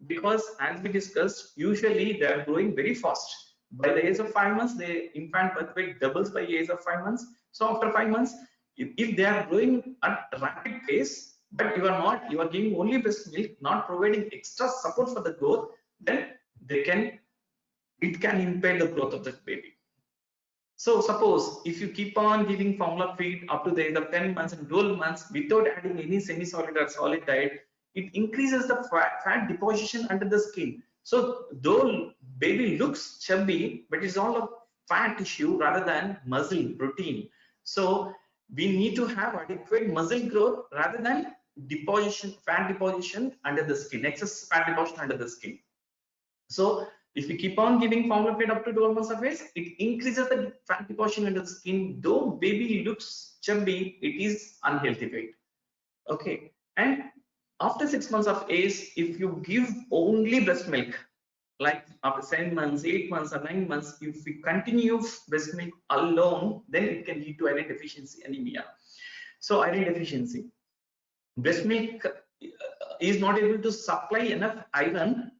Because as we discussed, usually they are growing very fast. By the age of 5 months, the infant birth weight doubles by the age of 5 months. So after 5 months, if they are growing at rapid pace, but you are giving only breast milk, not providing extra support for the growth, then it can impair the growth of the baby. So suppose if you keep on giving formula feed up to the age of 10 months and 12 months without adding any semi-solid or solid diet, it increases the fat deposition under the skin. So though baby looks chubby, but it's all a fat tissue rather than muscle protein. So we need to have adequate muscle growth rather than fat deposition under the skin, excess fat deposition under the skin. So if we keep on giving formula feed up to 12 months of age, it increases the fat deposition under the skin. Though baby looks chubby, it is unhealthy weight. Okay, and after 6 months of age, if you give only breast milk, like after 7 months, 8 months, or 9 months, if we continue breast milk alone, then it can lead to iron deficiency anemia. So iron deficiency, breast milk is not able to supply enough iron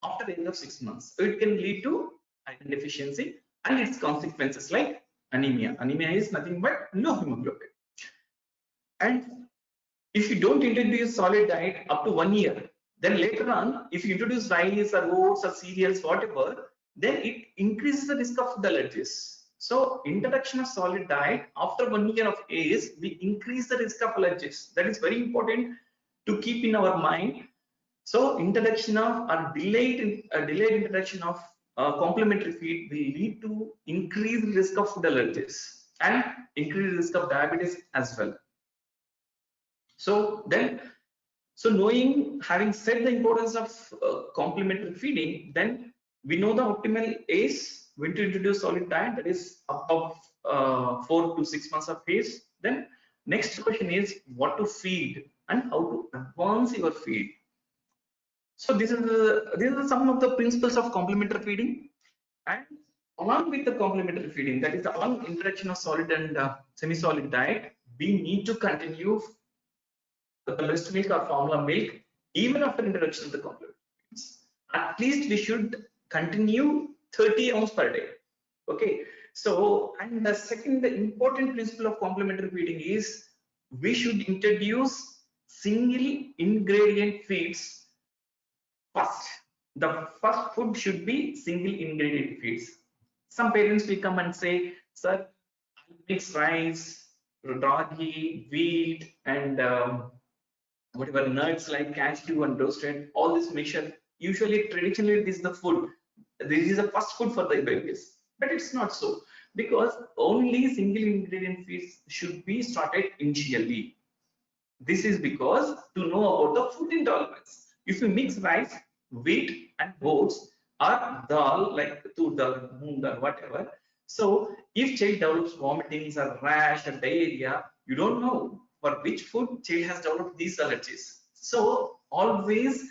after the age of 6 months. So it can lead to iron deficiency and its consequences like anemia. Anemia is nothing but low hemoglobin. And if you don't introduce solid diet up to 1 year, then later on, if you introduce rice or oats or cereals, whatever, then it increases the risk of food allergies. So introduction of solid diet after 1 year of age, we increase the risk of allergies. That is very important to keep in our mind. So introduction of or delayed introduction of complementary feed will lead to increased risk of food allergies and increased risk of diabetes as well. So having said the importance of complementary feeding, then we know the optimal age when to introduce solid diet, that is above 4 to 6 months of age. Then next question is what to feed and how to advance your feed. So these are some of the principles of complementary feeding, and along with the complementary feeding, that is along introduction of solid and semi-solid diet, we need to continue the breast milk or formula milk even after introduction of the complementary feeds. At least we should continue 30 ounces per day. Okay. So, and the second important principle of complementary feeding is we should introduce single ingredient feeds first. The first food should be single ingredient feeds. Some parents will come and say, sir, I'll mix rice, ragi, wheat, and whatever nuts like cashew and roasted, all this mixture. Usually, traditionally, this is the food. This is the first food for the babies, but it's not so, because only single ingredient feeds should be started initially. This is because to know about the food intolerance. If you mix rice, wheat, and oats, or dal like tur dal, moong dal, whatever. So if child develops vomitings or rash or diarrhea, you don't know for which food child has developed these allergies. So always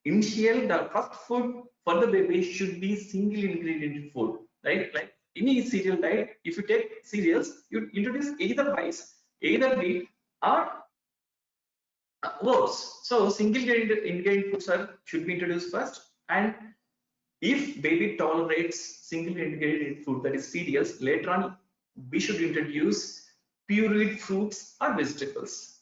initial the first food for the baby should be single ingredient food, right? Like any cereal diet, if you take cereals, you introduce either rice, either wheat, or oats. So single ingredient foods should be introduced first, and if baby tolerates single ingredient food, that is cereals, later on we should introduce pureed fruits or vegetables,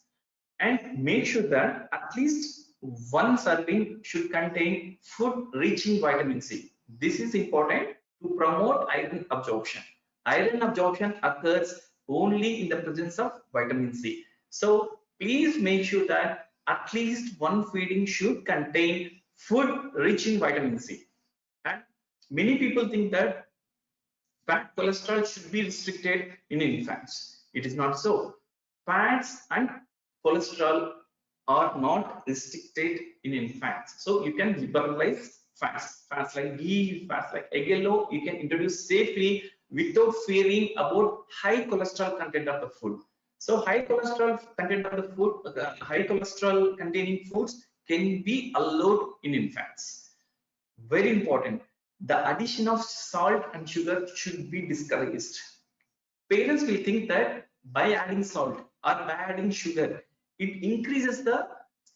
and make sure that at least one serving should contain food rich in vitamin C. This is important to promote iron absorption. Iron absorption occurs only in the presence of vitamin C. So please make sure that at least one feeding should contain food rich in vitamin C. And many people think that fat cholesterol should be restricted in infants. It is not so. Fats and cholesterol are not restricted in infants. So you can liberalize fats. Fats like ghee, fats like egg yellow, you can introduce safely without fearing about high cholesterol content of the food. So high cholesterol content of the food, high cholesterol containing foods can be allowed in infants. Very important. The addition of salt and sugar should be discouraged. Parents will think that by adding salt or by adding sugar, it increases the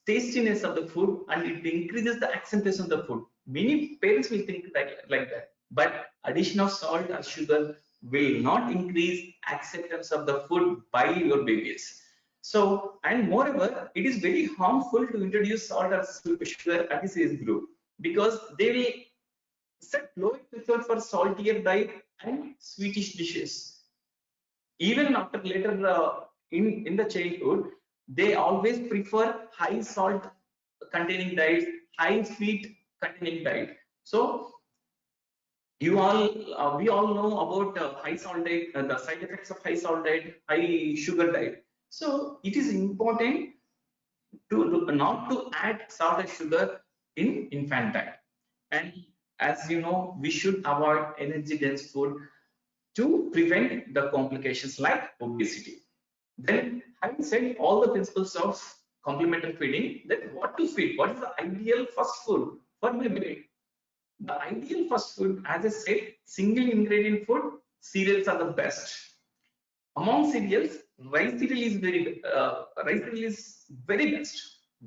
tastiness of the food and it increases the accentuation of the food. Many parents will think like that, but addition of salt or sugar will not increase acceptance of the food by your babies. So, and moreover, it is very harmful to introduce salt or sugar at this age group because they will set low prefer for saltier diet and sweetish dishes. Even after later in the childhood, they always prefer high salt containing diet, high sweet containing diet. So you all we all know about high salt diet, the side effects of high salt diet, high sugar diet. So it is important to not to add salt and sugar in infant diet. And as you know, we should avoid energy dense food to prevent the complications like obesity. Then, having said all the principles of complementary feeding, then what to feed? What is the ideal first food for baby? The ideal first food, as I said, single ingredient food, cereals are the best. Among cereals, rice cereal is very best.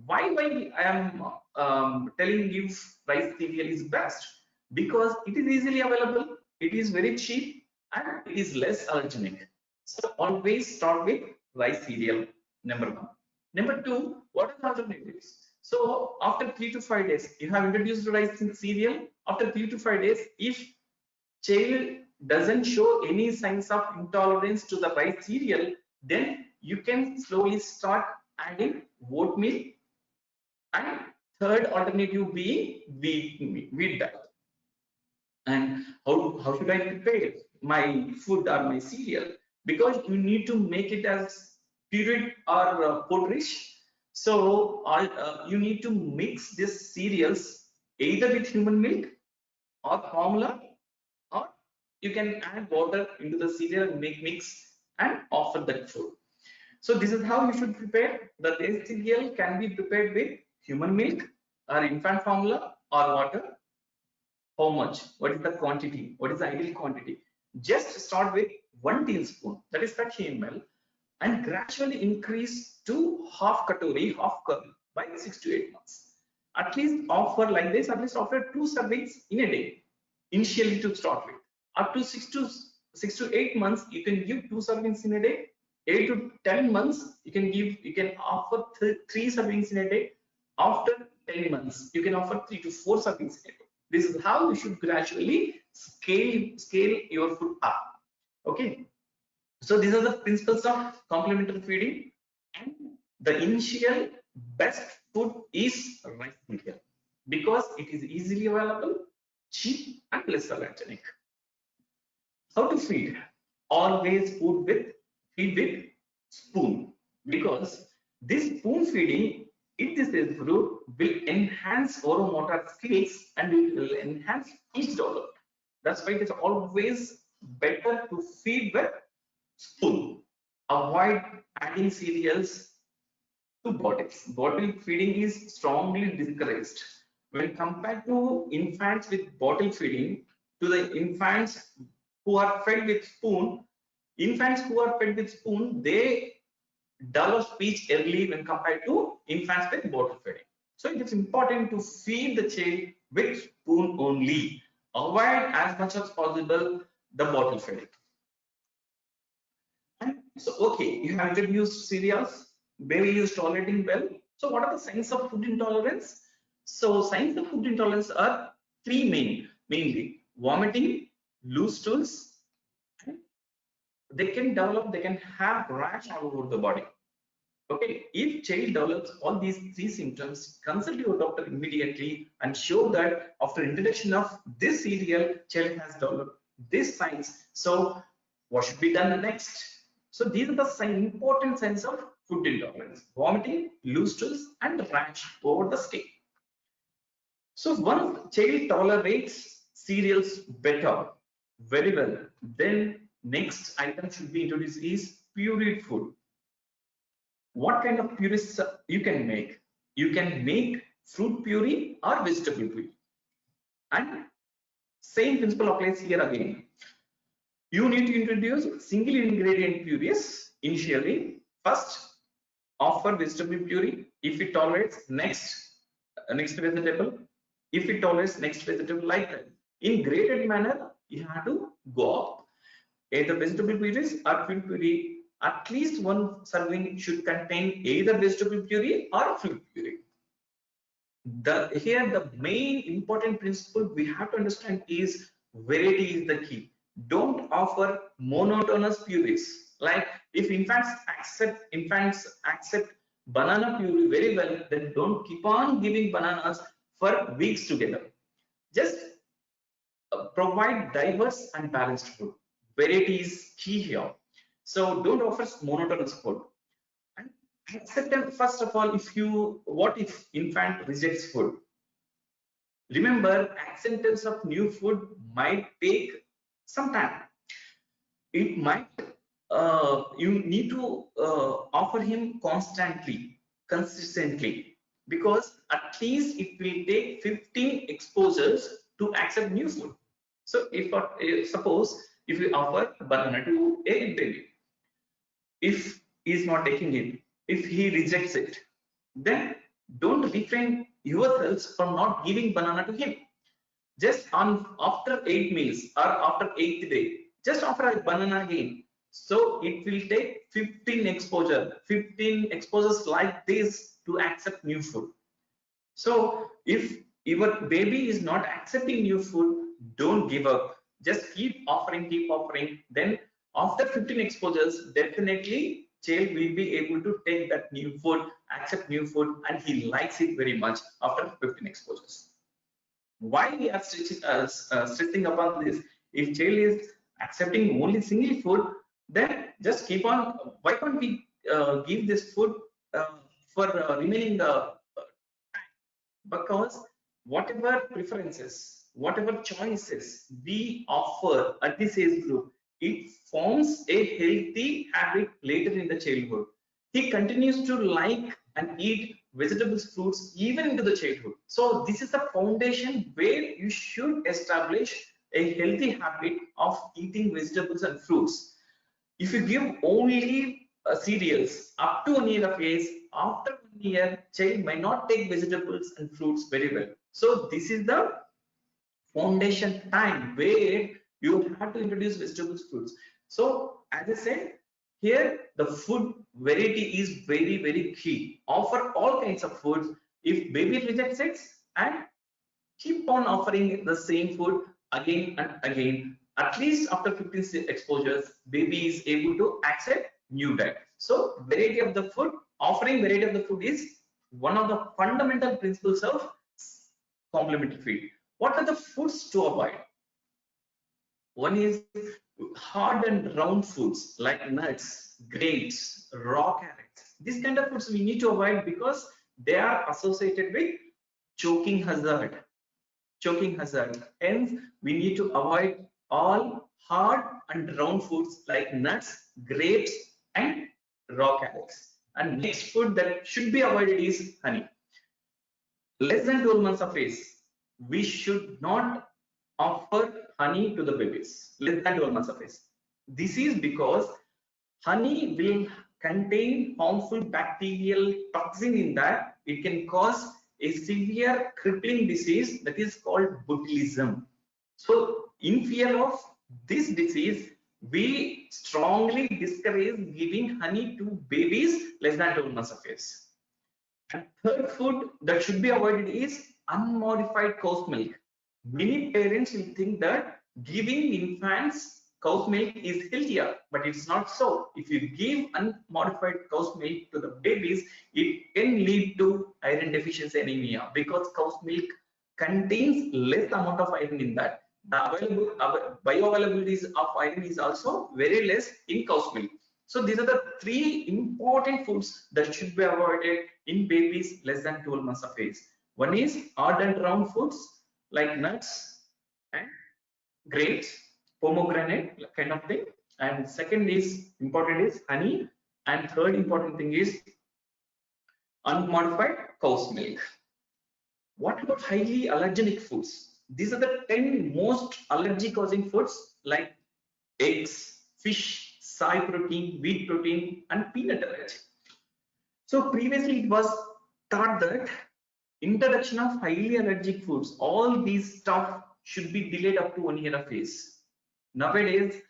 Why I am telling you rice cereal is best? Because it is easily available, it is very cheap, and it is less allergenic. So always start with rice cereal, number one. Number two, what are the alternatives? So after 3 to 5 days, you have introduced rice cereal. After 3 to 5 days, if child doesn't show any signs of intolerance to the rice cereal, then you can slowly start adding oatmeal, and third alternative being wheat diet. And how should I prepare my food or my cereal? Because you need to make it as pureed or powderish. So you need to mix these cereals either with human milk or formula, or you can add water into the cereal and make mix and offer that food. So this is how you should prepare. The rice cereal can be prepared with human milk or infant formula or water. How much? What is the quantity? What is the ideal quantity? Just start with 1 teaspoon, that is 30 ml, and gradually increase to half katori, half cup by 6 to 8 months. At least offer like this, at least offer 2 servings in a day, initially to start with. Up to 6 to 8 months, you can give 2 servings in a day. 8 to 10 months, you can offer 3 servings in a day. After 10 months, you can offer 3 to 4 servings in a day. This is how you should gradually scale your food up. Okay. So these are the principles of complementary feeding, and the initial best food is rice cereal because it is easily available, cheap, and less allergenic. How to feed? Always feed with spoon, because This spoon feeding in this age group will enhance oromotor skills and it will enhance speech development. That's why it is always better to feed with spoon. Avoid adding cereals to bottles. Bottle feeding is strongly discouraged. When compared to infants with bottle feeding, to the infants who are fed with spoon, infants who are fed with spoon, they develop speech early when compared to infants with bottle feeding. So it is important to feed the child with spoon only. Avoid as much as possible the bottle feeding. And so, okay, you have introduced cereals, baby is tolerating well. So, what are the signs of food intolerance? So, signs of food intolerance are three mainly vomiting, loose stools, and they can develop, they can have rash all over the body. Okay, if child develops all these three symptoms, consult your doctor immediately and show that after introduction of this cereal, child has developed these signs. So, what should be done next? So, these are the important signs of food intolerance: vomiting, loose stools, and rash over the skin. So, once child tolerates cereals better, very well, then next item should be introduced is pureed food. What kind of purees you can make? You can make fruit puree or vegetable puree. And same principle applies here again. You need to introduce single ingredient purees initially. First, offer vegetable puree. If it tolerates, next vegetable. If it tolerates, next vegetable, like that. In graded manner, you have to go up. Either vegetable purees or fruit puree. At least one serving should contain either vegetable puree or fruit puree. Here the main important principle we have to understand is variety is the key. Don't offer monotonous purees. Like if infants accept banana puree very well, then don't keep on giving bananas for weeks together. Just provide diverse and balanced food. Variety is key here. So don't offer monotonous food. And acceptance, first of all, what if infant rejects food? Remember, acceptance of new food might take some time. It might, you need to offer him constantly, consistently, because at least it will take 15 exposures to accept new food. So suppose if you offer banana to a baby, if he is not taking it, if he rejects it, then don't refrain yourselves from not giving banana to him. Just after 8 meals or after 8th day, just offer a banana again. So it will take 15 exposures like this to accept new food. So if your baby is not accepting new food, don't give up. Just keep offering. Then after 15 exposures, definitely child will be able to take that new food, accept new food, and he likes it very much after 15 exposures. Why we are stressing upon this? If child is accepting only single food, then just keep on. Why can't we give this food for remaining because whatever preferences, whatever choices we offer at this age group, it forms a healthy habit later in the childhood. He continues to like and eat vegetables, fruits even into the childhood. So this is the foundation where you should establish a healthy habit of eating vegetables and fruits. If you give only cereals up to 1 year of age, after 1 year, child may not take vegetables and fruits very well. So this is the foundation time where you have to introduce vegetables, fruits. So as I said, here the food variety is very key. Offer all kinds of foods. If baby rejects it, and keep on offering the same food again and again. At least after 15 exposures, baby is able to accept new diet. So variety of the food, offering variety of the food is one of the fundamental principles of complementary feed. What are the foods to avoid? One is hard and round foods like nuts, grapes, raw carrots. These kind of foods we need to avoid because they are associated with choking hazard. Hence, we need to avoid all hard and round foods like nuts, grapes, and raw carrots. And next food that should be avoided is honey. Less than 12 months of age, we should not offer honey to the babies. Less than 12 months of age. This is because honey will contain harmful bacterial toxin in that. It can cause a severe crippling disease that is called botulism. So in fear of this disease, we strongly discourage giving honey to babies less than 12 months of age. And third food that should be avoided is unmodified cow's milk. Many parents will think that giving infants cow's milk is healthier, but it's not so. If you give unmodified cow's milk to the babies, it can lead to iron deficiency anemia because cow's milk contains less amount of iron in that. The bioavailability of iron is also very less in cow's milk. So these are the three important foods that should be avoided in babies less than 12 months of age. One is hard and round foods like nuts and grapes, pomegranate kind of thing. And second is important is honey. And third important thing is unmodified cow's milk. What about highly allergenic foods? These are the 10 most allergy causing foods like eggs, fish, soy protein, wheat protein, and peanut allergy. So previously it was thought that introduction of highly allergic foods, all these stuff should be delayed up to 1 year of age. Nowadays,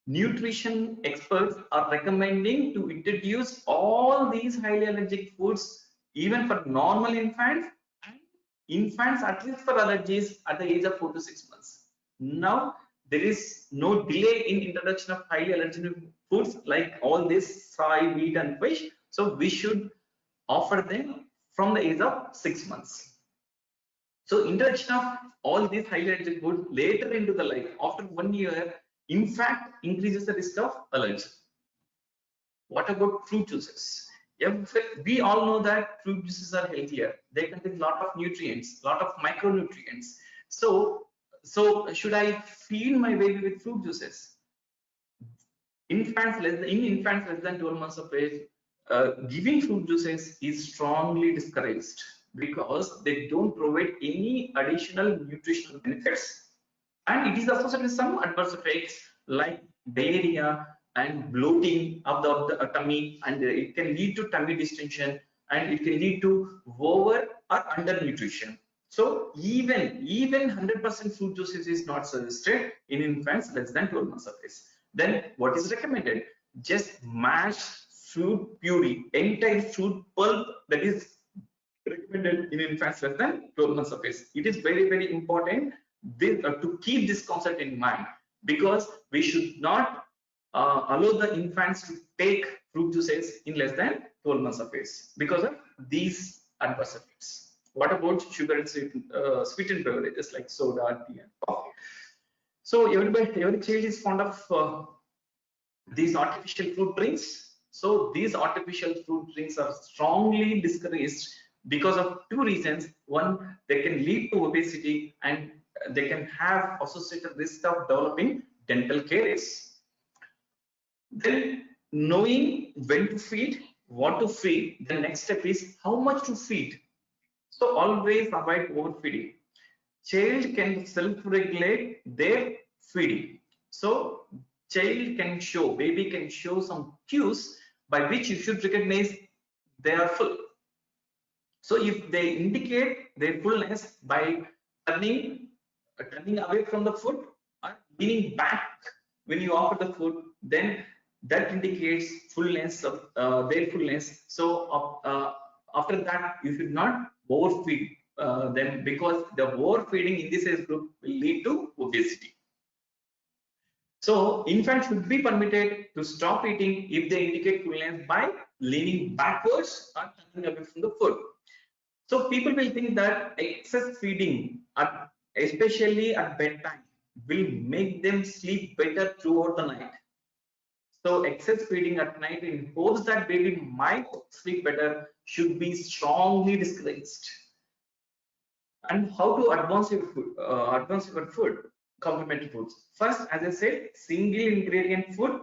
nutrition experts are recommending to introduce all these highly allergic foods even for normal infants and infants at least for allergies at the age of 4 to 6 months. Now there is no delay in introduction of highly allergenic foods like all this soy, wheat, and fish. So we should offer them from the age of 6 months. So introduction of all these highly allergenic foods later into the life after 1 year, in fact, increases the risk of allergy. What about fruit juices? We all know that fruit juices are healthier. They contain a lot of nutrients, a lot of micronutrients. So should I feed my baby with fruit juices? Infants less than 12 months of age, giving fruit juices is strongly discouraged because they don't provide any additional nutritional benefits, and it is associated with some adverse effects like diarrhea and bloating of the tummy, and it can lead to tummy distension, and it can lead to over or undernutrition. So even 100% fruit juices is not suggested in infants less than 12 months of age. Then what is recommended? Just mash fruit puree, entire fruit pulp, that is recommended in infants less than 12 months of age. It is very, very important to keep this concept in mind, because we should not allow the infants to take fruit juices in less than 12 months of age because of these adverse effects. What about sugar and sweetened beverages like soda, tea, and coffee? So every child is fond of these artificial fruit drinks. So these artificial fruit drinks are strongly discouraged because of two reasons. One, they can lead to obesity, and they can have associated risk of developing dental caries. Then knowing when to feed, what to feed, the next step is how much to feed. So always avoid overfeeding. Child can self-regulate their feeding. So baby can show some cues by which you should recognize they are full. So if they indicate their fullness by turning away from the food or leaning back when you offer the food, then that indicates fullness of their fullness. So after that, you should not overfeed them, because the overfeeding in this age group will lead to obesity. So infants should be permitted to stop eating if they indicate fullness by leaning backwards or turning away from the food. So people will think that excess feeding, especially at bedtime, will make them sleep better throughout the night. So excess feeding at night in hopes that baby might sleep better should be strongly discouraged. And how to advance your food, complementary foods. First, as I said, single ingredient food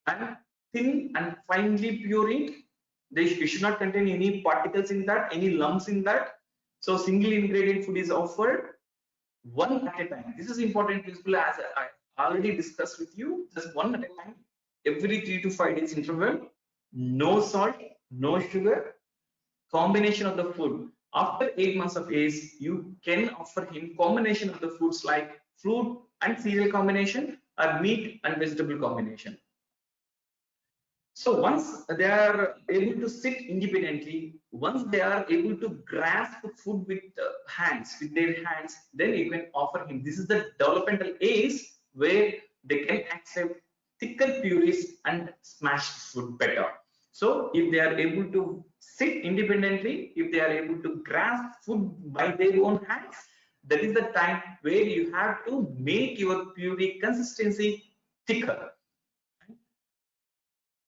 and thin and finely pureed. It should not contain any particles in that, any lumps in that. So single ingredient food is offered one at a time. This is important principle as I already discussed with you. Just one at a time, every 3 to 5 days interval. No salt, no sugar. Combination of the food. After 8 months of age, you can offer him combination of the foods like fruit and cereal combination or meat and vegetable combination. So once they are able to sit independently, once they are able to grasp food with their hands, then you can offer him. This is the developmental age where they can accept thicker purees and smash food better. So if they are able to sit independently, if they are able to grasp food by their own hands, that is the time where you have to make your puree consistency thicker.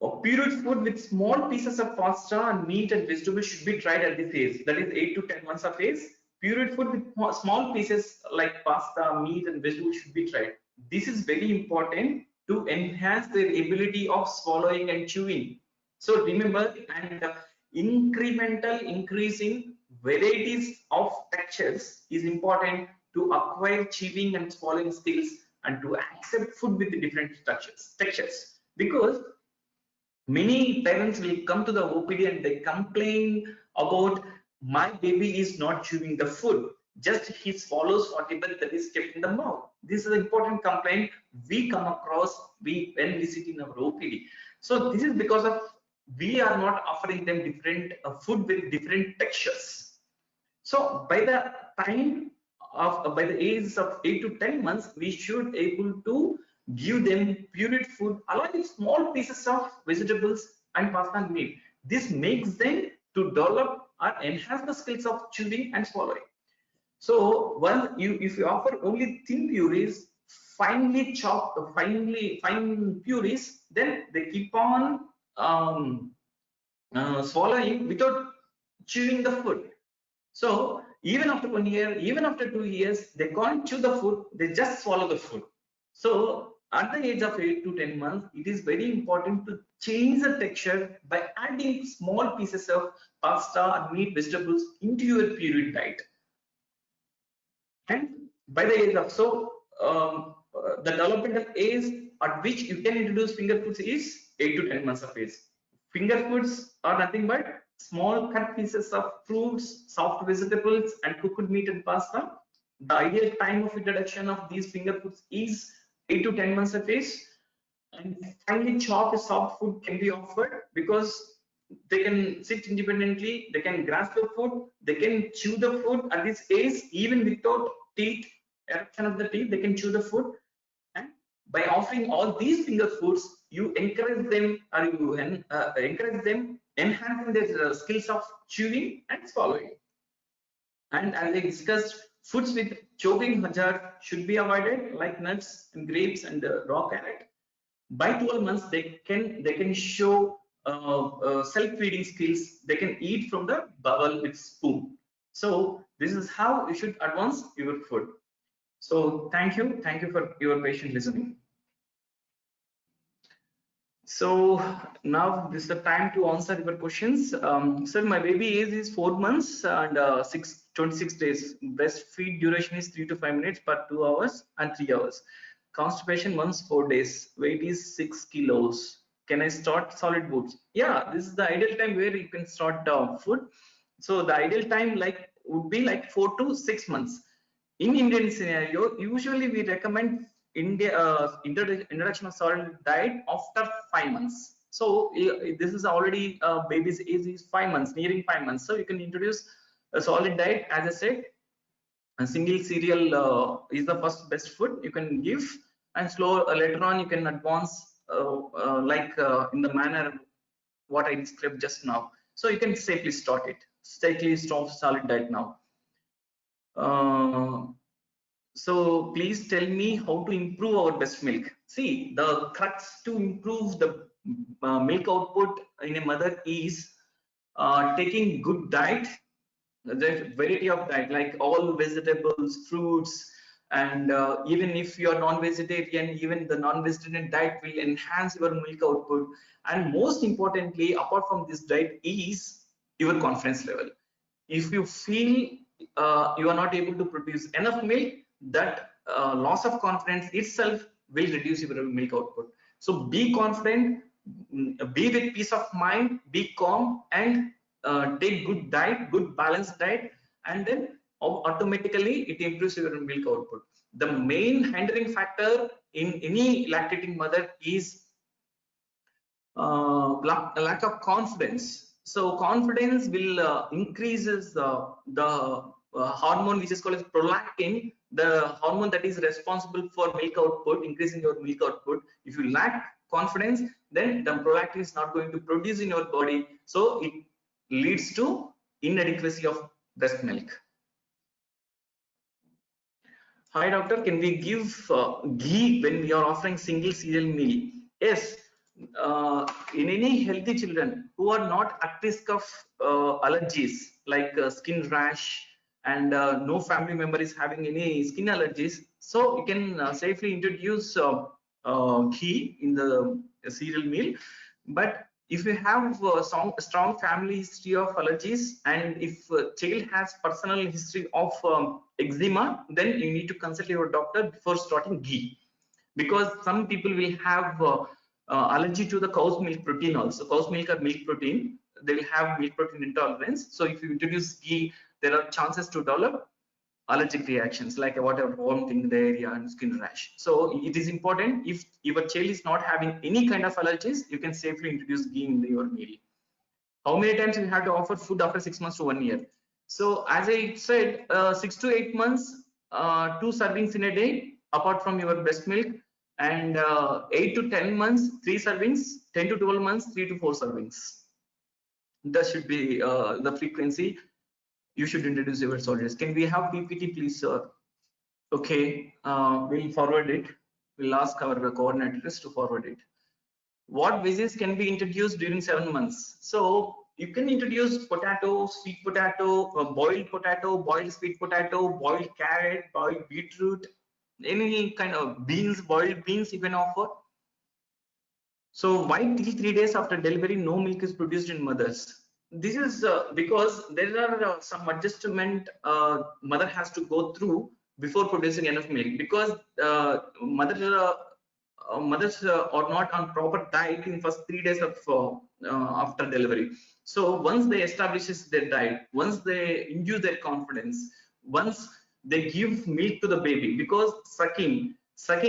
Pureed food with small pieces of pasta and meat and vegetables should be tried at this age. That is 8 to 10 months of age. Pureed food with small pieces like pasta, meat, and vegetables should be tried. This is very important to enhance their ability of swallowing and chewing. So remember, and incremental increasing varieties of textures is important to acquire chewing and swallowing skills and to accept food with different textures. Because many parents will come to the OPD and they complain about my baby is not chewing the food, just he swallows whatever that is kept in the mouth. This is an important complaint we come across when visiting our OPD. So this is because of we are not offering them different food with different textures. So by the time of by the age of 8 to 10 months, we should able to give them pureed food along with small pieces of vegetables and pasta and meat. This makes them to develop or enhance the skills of chewing and swallowing. So if you offer only thin purees, finely chopped, fine purees, then they keep on swallowing without chewing the food. So even after 1 year, even after 2 years, they can't chew the food, they just swallow the food. So at the age of 8 to 10 months, it is very important to change the texture by adding small pieces of pasta, meat, vegetables into your pureed diet. And by the age of, the developmental age at which you can introduce finger foods is 8 to 10 months of age. Finger foods are nothing but small cut pieces of fruits, soft vegetables, and cooked meat and pasta. The ideal time of introduction of these finger foods is 8 to 10 months of age. And finely chopped soft food can be offered because they can sit independently, they can grasp the food, they can chew the food at this age, even without teeth, eruption of the teeth, they can chew the food. And by offering all these finger foods, you encourage them, or you encourage them enhancing their skills of chewing and swallowing. And as I discussed, foods with choking hazard should be avoided, like nuts and grapes and raw carrot. By 12 months, they can show self-feeding skills. They can eat from the bowl with spoon. So this is how you should advance your food. So thank you for your patient listening. So now this is the time to answer your questions. Sir, my baby age is 4 months and 26 days. Breastfeed duration is 3 to 5 minutes per 2 hours and 3 hours. Constipation once 4 days. Weight is 6 kilos. Can I start solid foods? Yeah, this is the ideal time where you can start food. So the ideal time would be like 4 to 6 months. In Indian scenario, usually we recommend introduction of solid diet after 5 months. So this is already baby's age is 5 months, nearing 5 months. So you can introduce a solid diet. As I said, a single cereal is the first best food you can give, and later on you can advance in the manner what I described just now. So you can safely start solid diet now. So please tell me how to improve our breast milk. See, the crux to improve the milk output in a mother is taking good diet, the variety of diet, like all vegetables, fruits, and even if you are non-vegetarian, even the non-vegetarian diet will enhance your milk output. And most importantly, apart from this diet, is your confidence level. If you feel you are not able to produce enough milk, that loss of confidence itself will reduce your milk output. So be confident, be with peace of mind, be calm, and take good diet, good balanced diet, and then automatically it improves your milk output. The main hindering factor in any lactating mother is lack of confidence. So confidence will increases the hormone which is called as prolactin, the hormone that is responsible for milk output, increasing your milk output. If you lack confidence, then the prolactin is not going to produce in your body, so it leads to inadequacy of breast milk. Hi doctor, can we give ghee when we are offering single cereal meal? Yes, in any healthy children who are not at risk of allergies like skin rash, and no family member is having any skin allergies, so you can safely introduce ghee in the cereal meal. But if you have a strong family history of allergies, and if child has personal history of eczema, then you need to consult your doctor before starting ghee, because some people will have allergy to the cow's milk protein also. Cow's milk or milk protein, they will have milk protein intolerance. So if you introduce ghee, there are chances to develop allergic reactions like whatever, vomiting, diarrhea, and skin rash. So it is important, if your child is not having any kind of allergies, you can safely introduce ghee in your meal. How many times you have to offer food after 6 months to 1 year? So as I said, 6 to 8 months, 2 servings in a day apart from your breast milk, and 8 to 10 months, 3 servings, 10 to 12 months, 3 to 4 servings. That should be the frequency you should introduce your soldiers. Can we have PPT, please, sir? Okay, we'll forward it. We'll ask our coordinators to forward it. What veggies can be introduced during 7 months? So you can introduce potato, sweet potato, boiled sweet potato, boiled carrot, boiled beetroot, any kind of beans, boiled beans you can offer. So why till 3 days after delivery no milk is produced in mothers? This is because there are some adjustment mother has to go through before producing enough milk, because mothers are not on proper diet in first 3 days of after delivery. So once they establishes their diet, once they induce their confidence, once they give milk to the baby, because sucking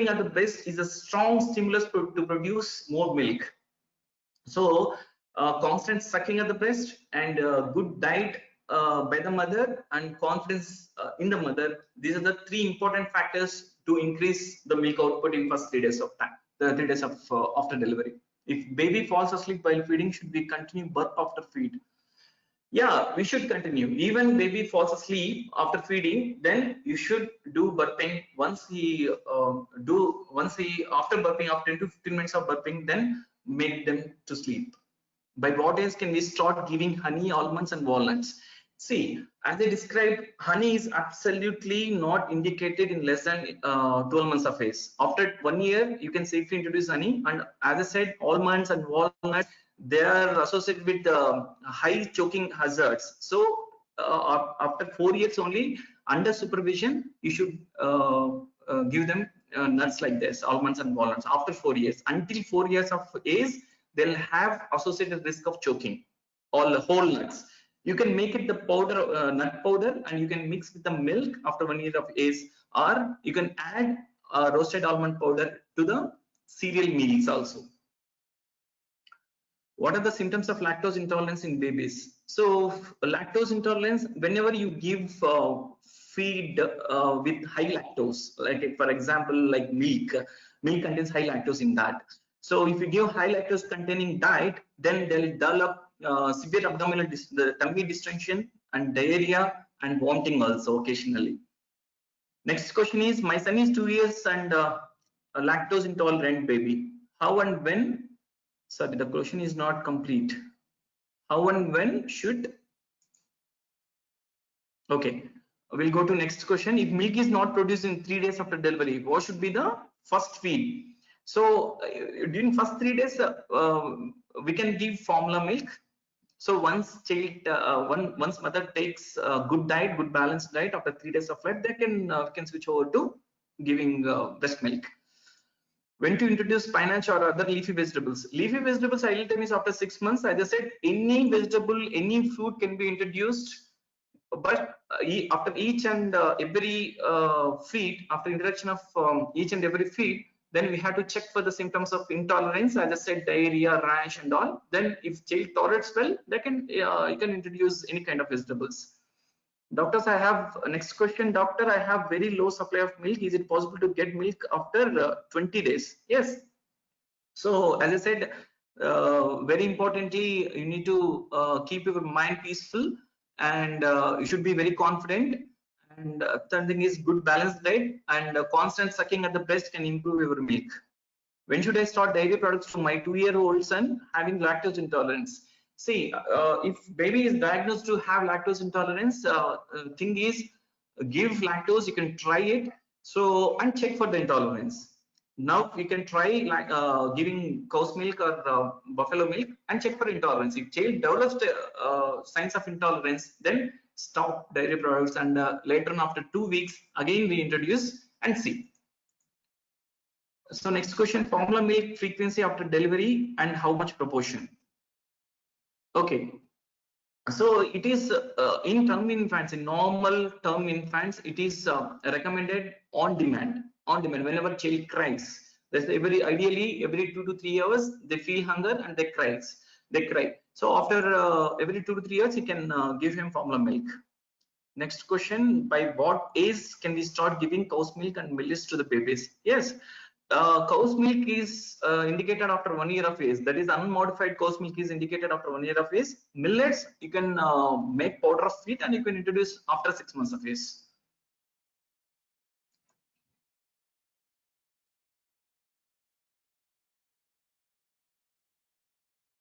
at the breast is a strong stimulus to produce more milk. So constant sucking at the breast and good diet by the mother and confidence in the mother, these are the 3 important factors to increase the milk output in first 3 days of time, the 3 days of after delivery. If baby falls asleep while feeding, should we continue burp after feed? Yeah, we should continue. Even baby falls asleep after feeding, then you should do burping. Once he after burping, after 10 to 15 minutes of burping, then make them to sleep. By what age can we start giving honey, almonds, and walnuts? See, as I described, honey is absolutely not indicated in less than 12 months of age. After 1 year, you can safely introduce honey. And as I said, almonds and walnuts, they are associated with high choking hazards. So after 4 years only, under supervision, you should give them nuts like this, almonds and walnuts. After 4 years, until 4 years of age, they'll have associated risk of choking. All the whole nuts, you can make it the powder, nut powder, and you can mix with the milk after 1 year of age, or you can add roasted almond powder to the cereal meals also. What are the symptoms of lactose intolerance in babies? So lactose intolerance, whenever you give feed with high lactose, like for example, like milk contains high lactose in that. So if you give high lactose containing diet, then they'll develop severe abdominal tummy distension and diarrhea and vomiting also occasionally. Next question is, my son is 2 years and a lactose intolerant baby. How and when? Sorry, the question is not complete. How and when should? Okay, we'll go to next question. If milk is not produced in 3 days after delivery, what should be the first feed? So during first 3 days, we can give formula milk. So once once mother takes good diet, good balanced diet after 3 days of life, they can switch over to giving breast milk. When to introduce spinach or other leafy vegetables? Leafy vegetables ideal time is after 6 months. As I said, any vegetable, any fruit can be introduced, but after each and every feed, after introduction of each and every feed, then we have to check for the symptoms of intolerance. As I said, diarrhea, rash, and all. Then, if child tolerates well, they can you can introduce any kind of vegetables. Doctors, I have next question. Doctor, I have very low supply of milk. Is it possible to get milk after 20 days? Yes. So, as I said, very importantly, you need to keep your mind peaceful, and you should be very confident. And third thing is good balanced diet, and constant sucking at the breast can improve your milk. When should I start dairy products to my 2-year-old son having lactose intolerance? See, if baby is diagnosed to have lactose intolerance, thing is, give lactose. You can try it. So, and check for the intolerance. Now you can try like giving cow's milk or buffalo milk and check for intolerance. If child develops signs of intolerance, then stop dairy products, and later on after 2 weeks again reintroduce and see. So next question, formula milk frequency after delivery and how much proportion? Okay, so it is in term infants, in normal term infants, it is recommended on demand. Whenever child cries, that's ideally every 2 to 3 hours they feel hunger and they cry. So after every 2 to 3 hours, you can give him formula milk. Next question, by what age can we start giving cow's milk and millets to the babies? Yes, cow's milk is indicated after 1 year of age. That is, unmodified cow's milk is indicated after 1 year of age. Millets, you can make powder of wheat and you can introduce after 6 months of age.